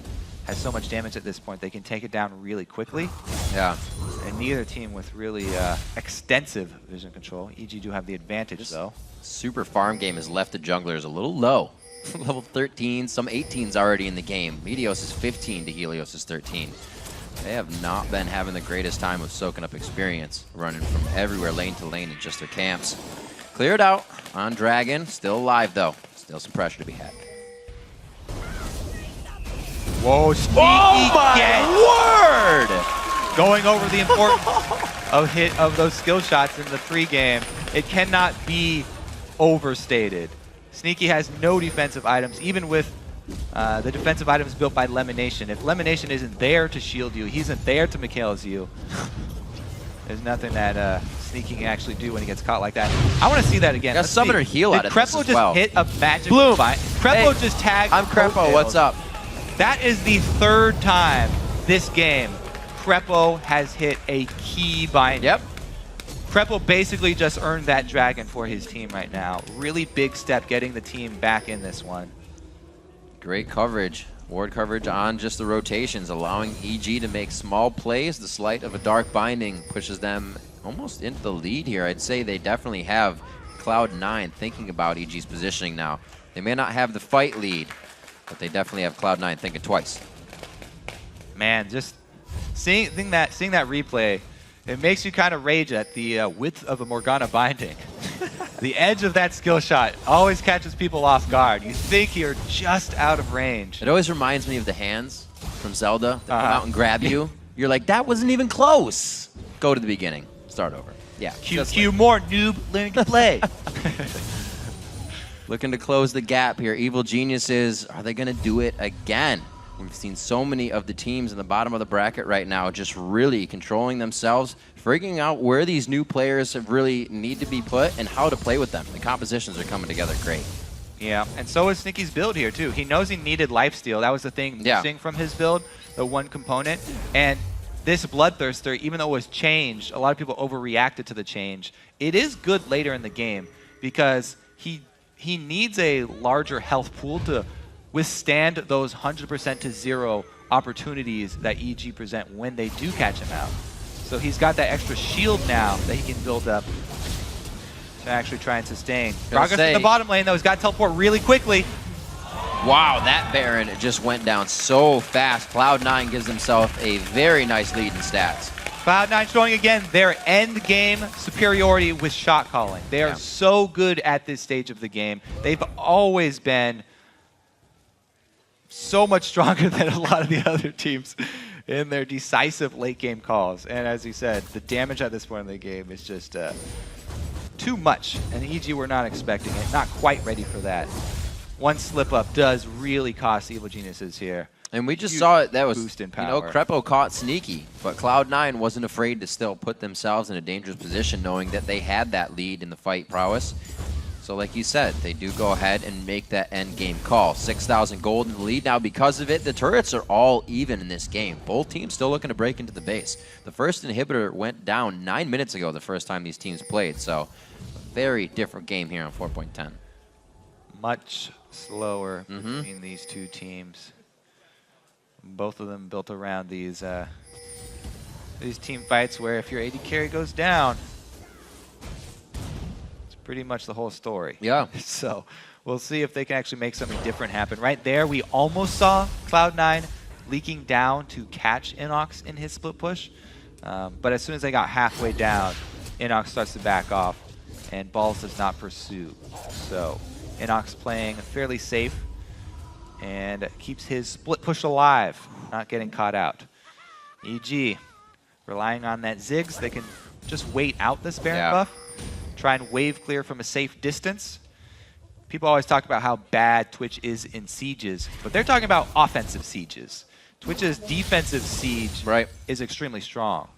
has so much damage at this point they can take it down really quickly. Yeah. And neither team with really extensive vision control. EG do have the advantage though. Super farm game has left the junglers a little low. Level 13, some 18s already in the game. Meteos is 15 to Helios is 13. They have not been having the greatest time with soaking up experience, running from everywhere lane to lane in just their camps. Cleared out on Dragon, still alive though. Still some pressure to be had. Whoa, Sneaky word! Going over the importance of those skill shots in the pregame. It cannot be overstated. Sneaky has no defensive items, even with the defensive items built by Lemonation. If Lemonation isn't there to shield you, he isn't there to Mikhail's you, there's nothing that Sneaky can actually do when he gets caught like that. I want to see that again. Got Let's Summoner see. heal Did out of this Crepo as just well. hit a magic Bloom. fight? Crepo Hey, just tagged. I'm Crepo. Coattails. What's up? That is the 3rd time this game Crepo has hit a key binding. Yep. Crepo basically just earned that dragon for his team right now. Really big step getting the team back in this one. Great coverage. Ward coverage on just the rotations, allowing EG to make small plays. The sleight of a dark binding pushes them almost into the lead here. I'd say they definitely have Cloud9 thinking about EG's positioning now. They may not have the fight lead, but they definitely have Cloud9 thinking twice. Man, just seeing that replay, it makes you kind of rage at the width of a Morgana binding. The edge of that skill shot always catches people off guard. You think you're just out of range. It always reminds me of the hands from Zelda that come out and grab you. You're like, that wasn't even close. Go to the beginning. Start over. Yeah. QQ more noob learning to play. Looking to close the gap here. Evil Geniuses, are they going to do it again? We've seen so many of the teams in the bottom of the bracket right now just really controlling themselves, figuring out where these new players really need to be put and how to play with them. The compositions are coming together great. Yeah, and so is Sneaky's build here too. He knows he needed lifesteal. That was the thing missing from his build, the one component. And this Bloodthirster, even though it was changed, a lot of people overreacted to the change. It is good later in the game because he needs a larger health pool to withstand those 100% to 0 opportunities that EG present when they do catch him out. So he's got that extra shield now that he can build up to actually try and sustain. Progress in the bottom lane, though. He's got to teleport really quickly. Wow, that Baron just went down so fast. Cloud9 gives himself a very nice lead in stats. Cloud9 showing again their end game superiority with shot calling. They are so good at this stage of the game. They've always been so much stronger than a lot of the other teams in their decisive late game calls. And as you said, the damage at this point in the game is just too much. And EG were not expecting it, not quite ready for that. One slip up does really cost Evil Geniuses here. And we just saw it. That was, boost in you know, power. Crepo caught Sneaky, but Cloud9 wasn't afraid to still put themselves in a dangerous position knowing that they had that lead in the fight prowess. So like you said, they do go ahead and make that end game call. 6,000 gold in the lead. Now because of it, the turrets are all even in this game. Both teams still looking to break into the base. The first inhibitor went down 9 minutes ago the first time these teams played. So a very different game here on 4.10. Much slower between these two teams. Both of them built around these team fights where if your AD carry goes down, it's pretty much the whole story. Yeah. So we'll see if they can actually make something different happen. Right there, we almost saw Cloud9 leaking down to catch Inox in his split push. But as soon as they got halfway down, Inox starts to back off, and Balls does not pursue. So Inox playing fairly safe and keeps his split push alive, not getting caught out. EG relying on that Ziggs. They can just wait out this Baron buff, try and wave clear from a safe distance. People always talk about how bad Twitch is in sieges, but they're talking about offensive sieges. Twitch's defensive siege is extremely strong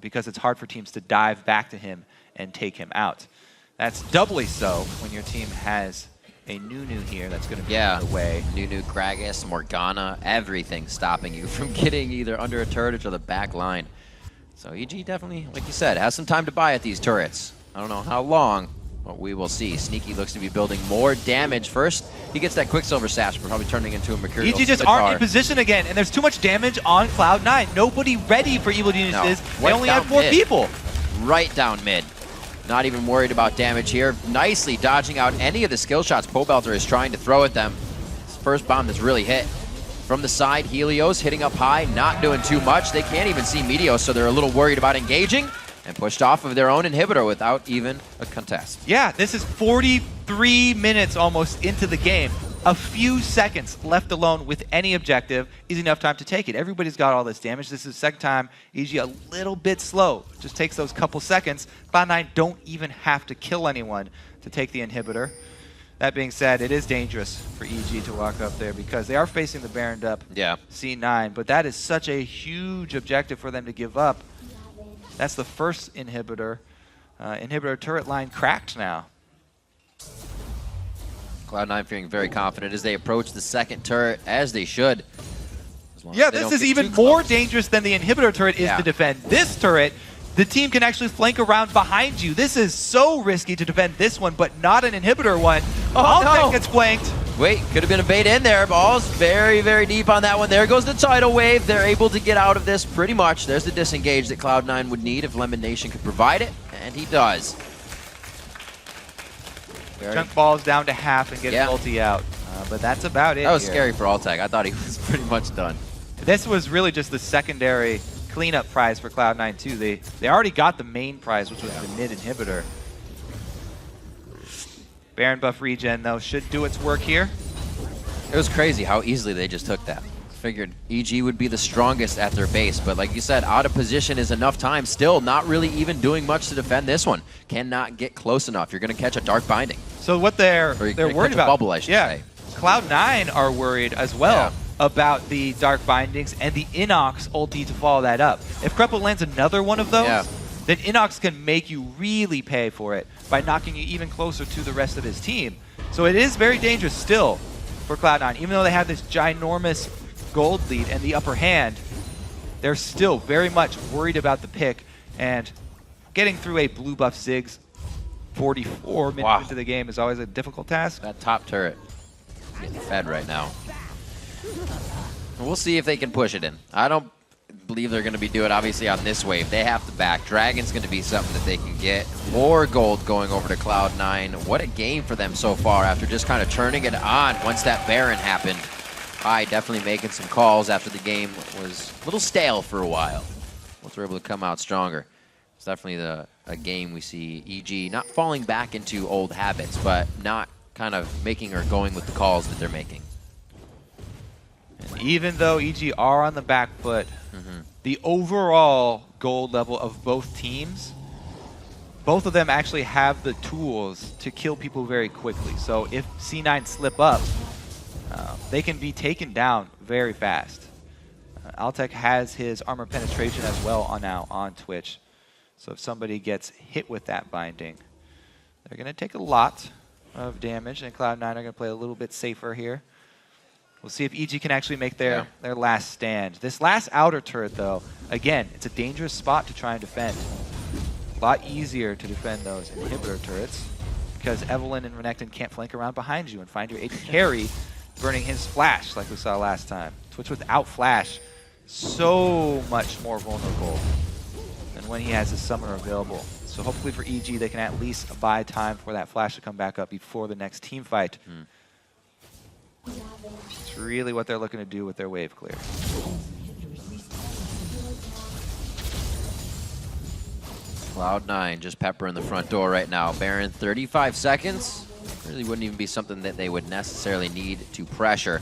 because it's hard for teams to dive back to him and take him out. That's doubly so when your team has a Nunu here that's going to be in the way. Nunu, Gragas, Morgana, everything stopping you from getting either under a turret or to the back line. So EG definitely, like you said, has some time to buy at these turrets. I don't know how long, but we will see. Sneaky looks to be building more damage. First, he gets that Quicksilver Sash, but probably turning into a Mercurial EG just aren't in position again, and there's too much damage on Cloud9. Nobody ready for Evil Geniuses. They only have 4 people. Right down mid. Not even worried about damage here. Nicely dodging out any of the skill shots Pobelter is trying to throw at them. His first bomb that's really hit. From the side, Helios hitting up high, not doing too much. They can't even see Meteos, so they're a little worried about engaging, and pushed off of their own inhibitor without even a contest. Yeah, this is 43 minutes almost into the game. A few seconds left alone with any objective is enough time to take it. Everybody's got all this damage. This is the second time EG a little bit slow. Just takes those couple seconds. Cloud9 don't even have to kill anyone to take the inhibitor. That being said, it is dangerous for EG to walk up there because they are facing the Baroned up C9, but that is such a huge objective for them to give up. That's the first inhibitor inhibitor turret line cracked now. Cloud9 feeling very confident as they approach the second turret, as they should. As long as Yeah, they this don't is get even too more close. dangerous than the inhibitor turret is Yeah. to defend. This turret, the team can actually flank around behind you. This is so risky to defend this one, but not an inhibitor one. Altec no. gets flanked. Wait, could have been a bait in there. Ball's very, very deep on that one. There goes the tidal wave. They're able to get out of this pretty much. There's the disengage that Cloud9 would need if Lemon Nation could provide it, and he does. Chunk balls down to half and gets Yeah. ulti out. But that's about it. That was here. scary for Altec. I thought he was pretty much done. This was really just the secondary cleanup prize for Cloud9 too. They already got the main prize, which was the mid inhibitor. Baron buff regen though should do its work here. It was crazy how easily they just took that. Figured EG would be the strongest at their base, but like you said, out of position is enough time. Still not really even doing much to defend this one. Cannot get close enough. You're going to catch a dark binding. So what they're Or you're gonna worried catch a about, bubble, I should yeah, say. Cloud9 are worried as well Yeah. about the dark bindings and the Inox ulti to follow that up. If Krepo lands another one of those, Yeah. then Inox can make you really pay for it by knocking you even closer to the rest of his team. So it is very dangerous still for Cloud9. Even though they have this ginormous gold lead and the upper hand, they're still very much worried about the pick, and getting through a blue buff Ziggs 44 minutes Wow. into the game is always a difficult task. That top turret is getting fed right now. We'll see if they can push it in. I don't believe they're going to be doing it, obviously, on this wave. They have to back. Dragon's going to be something that they can get. More gold going over to Cloud9. What a game for them so far after just kind of turning it on once that Baron happened. High definitely making some calls after the game was a little stale for a while. Once we're able to come out stronger. It's definitely a game we see EG not falling back into old habits, but not kind of making or going with the calls that they're making. And even though EG are on the back foot, the overall gold level of both teams, both of them actually have the tools to kill people very quickly. So if C9 slip up, they can be taken down very fast. Altec has his armor penetration as well on Twitch. So if somebody gets hit with that binding, they're going to take a lot of damage, and Cloud9 are going to play a little bit safer here. We'll see if EG can actually make their last stand. This last outer turret, though, again, it's a dangerous spot to try and defend. A lot easier to defend those inhibitor turrets because Evelyn and Renekton can't flank around behind you and find your AD carry burning his flash like we saw last time. Twitch without flash, so much more vulnerable than when he has his summoner available. So hopefully for EG, they can at least buy time for that flash to come back up before the next team fight. It's really what they're looking to do with their wave clear. Cloud9 just peppering the front door right now. Baron 35 seconds. Really wouldn't even be something that they would necessarily need to pressure.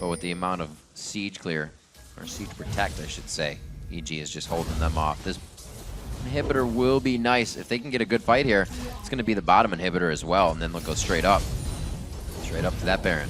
But with the amount of siege clear, or siege protect I should say, EG is just holding them off. This inhibitor will be nice. If they can get a good fight here, it's going to be the bottom inhibitor as well, and then they'll go straight up. Straight up to that Baron.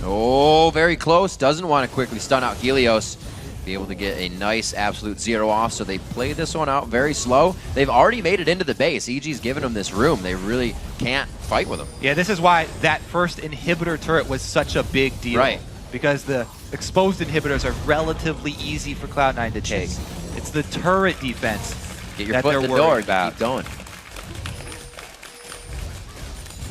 Oh, very close. Doesn't want to quickly stun out Helios. Be able to get a nice absolute zero off, so they play this one out very slow. They've already made it into the base. EG's given them this room. They really can't fight with them. Yeah, this is why that first inhibitor turret was such a big deal. Right. Because the exposed inhibitors are relatively easy for Cloud9 to take. It's the turret defense Get your that foot they're in the worried door. about. Keep going.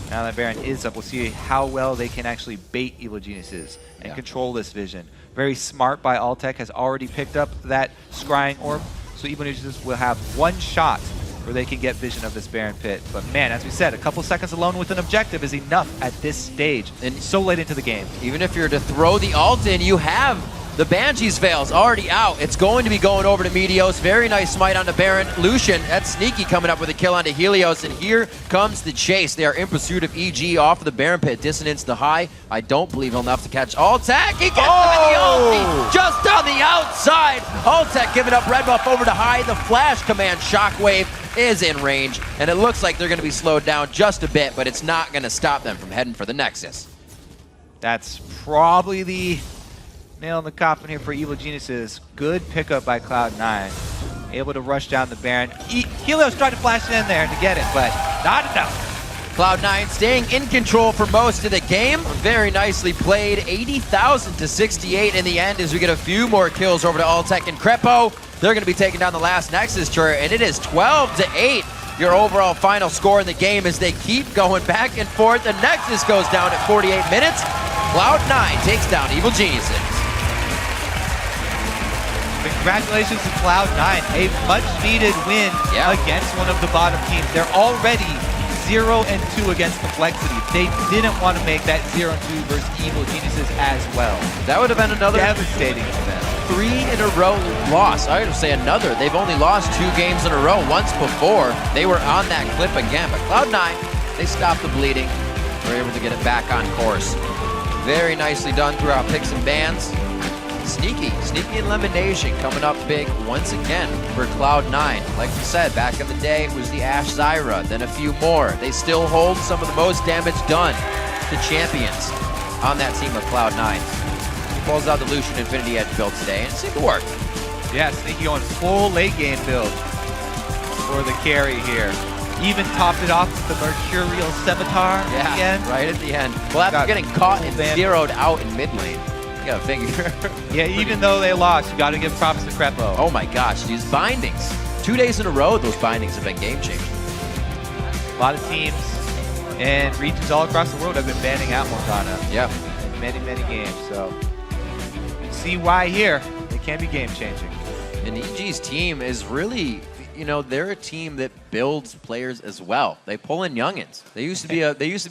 Now that Baron is up, we'll see how well they can actually bait Evil Geniuses and control this vision. Very smart by Altec, has already picked up that scrying orb, so Evil Geniuses will have one shot where they can get vision of this Baron pit. But man, as we said, a couple seconds alone with an objective is enough at this stage, and so late into the game. Even if you're to throw the ult in, you have the Banshee's Veil's already out. It's going to be going over to Meteos. Very nice smite onto Baron. Lucian, that's sneaky, coming up with a kill onto Helios, and here comes the chase. They are in pursuit of EG off of the Baron pit. Dissonance to high. I don't believe enough to catch Altec. He gets him in the ulti, just on the outside. Altec giving up red buff over to high. The flash command Shockwave is in range, and it looks like they're going to be slowed down just a bit, but it's not going to stop them from heading for the Nexus. That's probably the nail in the coffin here for Evil Geniuses. Good pickup by Cloud9. able to rush down the Baron. Helios tried to flash in there to get it, but not enough. Cloud9 staying in control for most of the game. Very nicely played. 80,000 to 68 in the end as we get a few more kills over to Altec and Crepo. They're going to be taking down the last Nexus turret, and it is 12-8. Your overall final score in the game as they keep going back and forth. The Nexus goes down at 48 minutes. Cloud9 takes down Evil Geniuses. Congratulations to Cloud9, a much-needed win against one of the bottom teams. They're already 0-2 against Complexity. They didn't want to make that 0-2 versus Evil Geniuses as well. That would have been another devastating for them. 3-in-a-row loss. I would say another. They've only lost 2 games in a row. Once before, they were on that clip again. But Cloud9, they stopped the bleeding. Were able to get it back on course. Very nicely done throughout picks and bans. Sneaky elimination coming up big once again for Cloud9. Like we said, back in the day, it was the Ashe Zyra, then a few more. They still hold some of the most damage done to champions on that team of Cloud9. Pulls out the Lucian Infinity Edge build today, and it seemed to work. Yeah, Sneaky going full late game build for the carry here. Even topped it off with the Mercurial Scimitar at the end. Right at the end. Well, after getting caught and zeroed out in mid lane, you gotta figure. Yeah, even though they lost, you gotta give props to Crepo. Oh my gosh, these bindings. 2 days in a row, those bindings have been game changing. A lot of teams and regions all across the world have been banning out Morgana. Yeah. In many games, so you see why here. It can be game changing. And EG's team is really, you know, they're a team that builds players as well. They pull in youngins. They used to be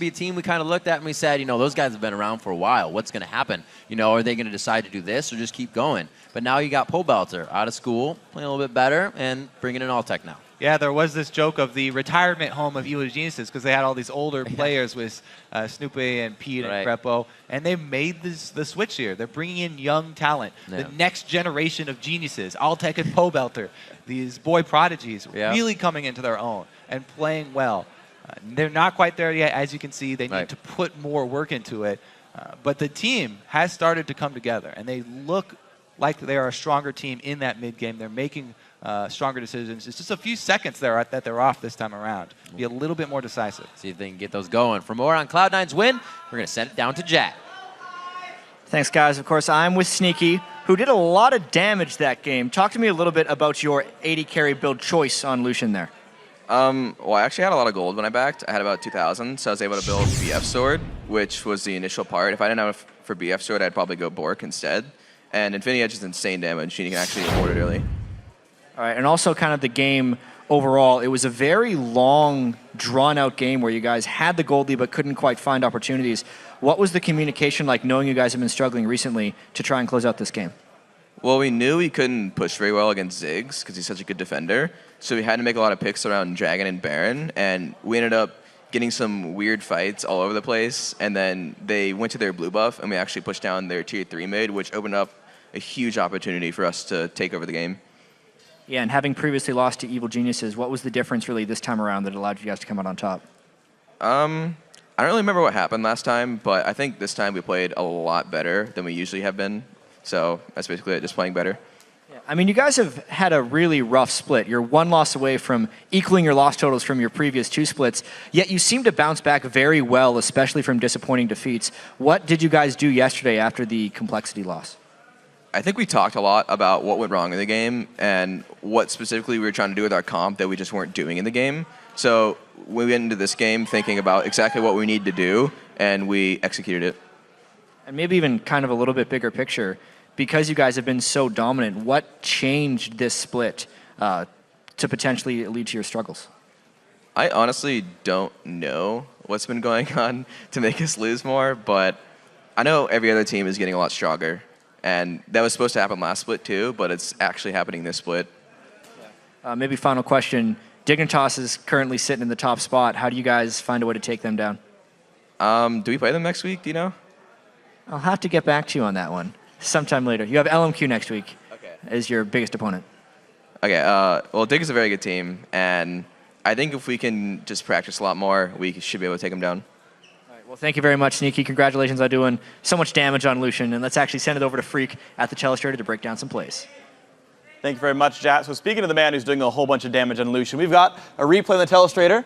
a team we kind of looked at and we said, you know, those guys have been around for a while. What's going to happen? You know, are they going to decide to do this or just keep going? But now you got Pobelter out of school, playing a little bit better, and bringing in Altec now. Yeah, there was this joke of the retirement home of Evil Geniuses because they had all these older players with Snoopy and Pete and Crepo, and they made the switch here. They're bringing in young talent, the next generation of geniuses, Altec and Pobelter, these boy prodigies, really coming into their own and playing well. They're not quite there yet, as you can see. They need to put more work into it, but the team has started to come together, and they look like they are a stronger team in that mid game. They're making stronger decisions. It's just a few seconds there that they're off this time around. Be a little bit more decisive. See if they can get those going. For more on Cloud9's win, we're going to send it down to Jack. Thanks, guys. Of course, I'm with Sneaky, who did a lot of damage that game. Talk to me a little bit about your 80 carry build choice on Lucian there. Well, I actually had a lot of gold when I backed. I had about 2,000, so I was able to build BF Sword, which was the initial part. If I didn't have for BF Sword, I'd probably go Bork instead. And Infinity Edge is insane damage, and you can actually afford it early. All right, and also kind of the game overall, it was a very long, drawn-out game where you guys had the gold lead but couldn't quite find opportunities. What was the communication like, knowing you guys have been struggling recently to try and close out this game? Well, we knew we couldn't push very well against Ziggs because he's such a good defender, so we had to make a lot of picks around Dragon and Baron, and we ended up getting some weird fights all over the place, and then they went to their blue buff, and we actually pushed down their tier 3 mid, which opened up a huge opportunity for us to take over the game. Yeah, and having previously lost to Evil Geniuses, what was the difference really this time around that allowed you guys to come out on top? I don't really remember what happened last time, but I think this time we played a lot better than we usually have been. So that's basically it, just playing better. Yeah, I mean, you guys have had a really rough split. You're one loss away from equaling your loss totals from your previous 2 splits, yet you seem to bounce back very well, especially from disappointing defeats. What did you guys do yesterday after the Complexity loss? I think we talked a lot about what went wrong in the game and what specifically we were trying to do with our comp that we just weren't doing in the game. So we went into this game thinking about exactly what we need to do, and we executed it. And maybe even kind of a little bit bigger picture, because you guys have been so dominant, what changed this split to potentially lead to your struggles? I honestly don't know what's been going on to make us lose more, but I know every other team is getting a lot stronger. And that was supposed to happen last split too, but it's actually happening this split. Maybe final question. Dignitas is currently sitting in the top spot. How do you guys find a way to take them down? Do we play them next week? Do you know? I'll have to get back to you on that one sometime later. You have LMQ next week as your biggest opponent. Okay, well, Dig is a very good team, and I think if we can just practice a lot more, we should be able to take them down. Well, thank you very much, Sneaky. Congratulations on doing so much damage on Lucian. And let's actually send it over to Freak at the Cello Strader to break down some plays. Thank you very much, Jat. So speaking of the man who's doing a whole bunch of damage on Lucian, we've got a replay on the Telestrator.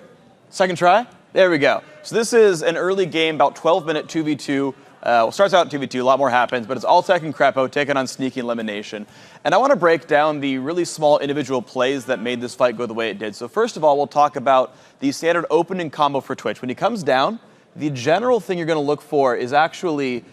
Second try. There we go. So this is an early game, about 12-minute 2v2. Well, starts out 2v2, a lot more happens, but it's Altec and Crepo taking on Sneaky Elimination. And I want to break down the really small individual plays that made this fight go the way it did. So first of all, we'll talk about the standard opening combo for Twitch. When he comes down, the general thing you're going to look for is actually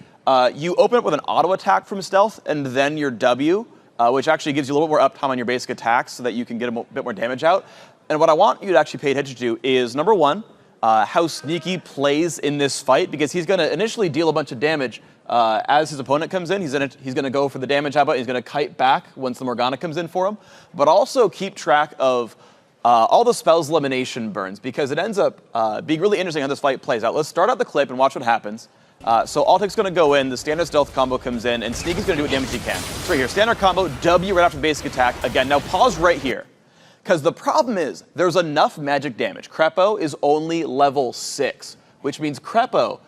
you open up with an auto attack from stealth and then your W, which actually gives you a little bit more uptime on your basic attacks so that you can get a bit more damage out. And what I want you to actually pay attention to is, number one, how Sneaky plays in this fight, because he's going to initially deal a bunch of damage as his opponent comes in. He's going to go for the damage output. He's going to kite back once the Morgana comes in for him. But also keep track of all the spells elimination burns, because it ends up being really interesting how this fight plays out. Let's start out the clip and watch what happens. So Altec's going to go in, the standard stealth combo comes in, and Sneaky's going to do what damage he can. It's right here, standard combo, W right after the basic attack. Again, now pause right here, because the problem is there's enough magic damage. Crepo is only level 6, which means Crepo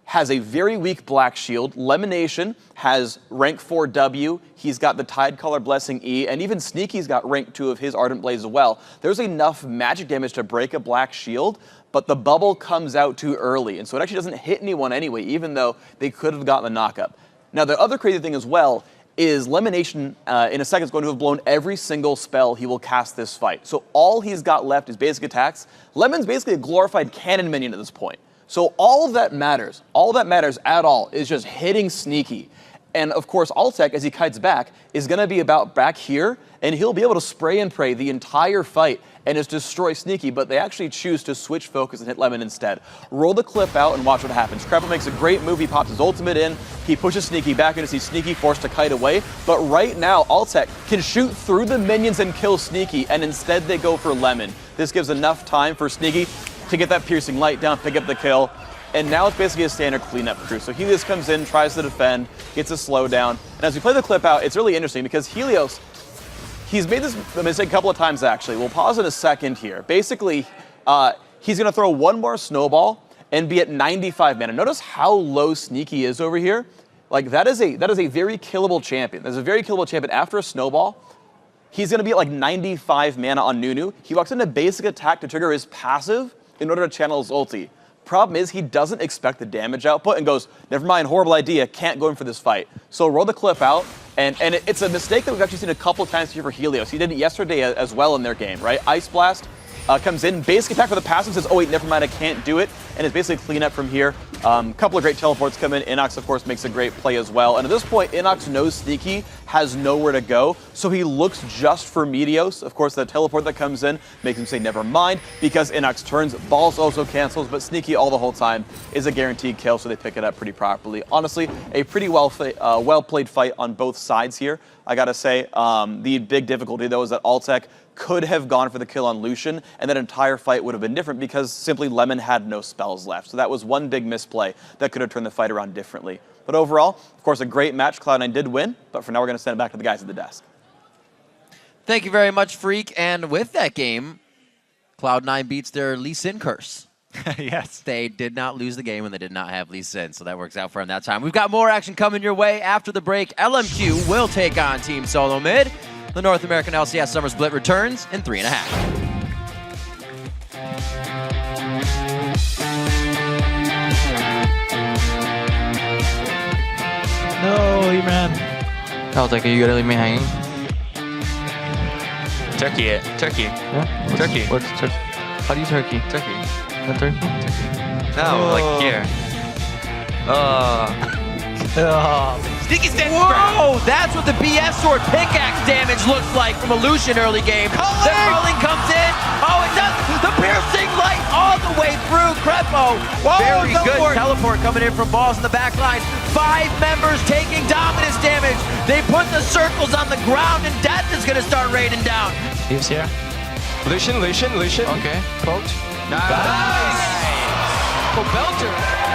has a very weak black shield. Lemonation has rank 4 W. He's got the Tide Color Blessing E, and even Sneaky's got rank 2 of his Ardent Blaze as well. There's enough magic damage to break a black shield, but the bubble comes out too early, and so it actually doesn't hit anyone anyway, even though they could have gotten the knockup. Now, the other crazy thing as well is Lemonation in a second is going to have blown every single spell he will cast this fight. So all he's got left is basic attacks. Lemon's basically a glorified cannon minion at this point. So all that matters at all is just hitting Sneaky. And of course, Altec, as he kites back, is going to be about back here, and he'll be able to spray and pray the entire fight and just destroy Sneaky, but they actually choose to switch focus and hit Lemon instead. Roll the clip out and watch what happens. Crepo makes a great move. He pops his ultimate in. He pushes Sneaky back into see Sneaky forced to kite away. But right now, Altec can shoot through the minions and kill Sneaky, and instead they go for Lemon. This gives enough time for Sneaky to get that piercing light down, pick up the kill. And now it's basically a standard cleanup crew. So Helios comes in, tries to defend, gets a slowdown. And as we play the clip out, it's really interesting because Helios, he's made this mistake a couple of times actually. We'll pause in a second here. Basically, he's gonna throw one more snowball and be at 95 mana. Notice how low Sneaky is over here. Like that is a very killable champion. There's a very killable champion after a snowball. He's gonna be at like 95 mana on Nunu. He walks into basic attack to trigger his passive in order to channel his ulti. Problem is, he doesn't expect the damage output and goes, never mind, horrible idea, can't go in for this fight. So roll the clip out, and it's a mistake that we've actually seen a couple times here for Helios. He did it yesterday as well in their game, right? Ice Blast comes in, basic attack for the passive, says, oh wait, never mind, I can't do it, and it's basically clean up from here. Couple of great teleports come in. Inox, of course, makes a great play as well. And at this point, Inox knows Sneaky has nowhere to go, so he looks just for Meteos. Of course, the teleport that comes in makes him say, never mind, because Inox turns, Balls also cancels, but Sneaky all the whole time is a guaranteed kill, so they pick it up pretty properly. Honestly, a pretty well-played fight on both sides here. I gotta say, the big difficulty, though, is that Altec could have gone for the kill on Lucian, and that entire fight would have been different because simply Lemon had no spells left. So that was one big misplay that could have turned the fight around differently. But overall, of course, a great match. Cloud9 did win, but for now we're going to send it back to the guys at the desk. Thank you very much, Freak. And with that game, Cloud9 beats their Lee Sin curse. Yes. They did not lose the game and they did not have Lee Sin, so that works out for them that time. We've got more action coming your way after the break. LMQ will take on Team Solo Mid. The North American LCS Summer Split returns in 3.5. No, he ran. I was like, are you gonna leave me hanging? Turkey. Turkey. Yeah? Turkey. What's turkey? How do you turkey? Turkey. Not turkey? Turkey. No, like here. Sneaky stands Whoa! That's what the BS sword pickaxe damage looks like from Illusion early game. The culling comes in. Oh, it does. The piercing light all the way through. Crepo. Very good teleport coming in from Balls in the back line. 5 members taking dominance damage. They put the circles on the ground, and Death is going to start raining down. He's here. Lucian. Okay. Poked. Nice. Oh, Belter.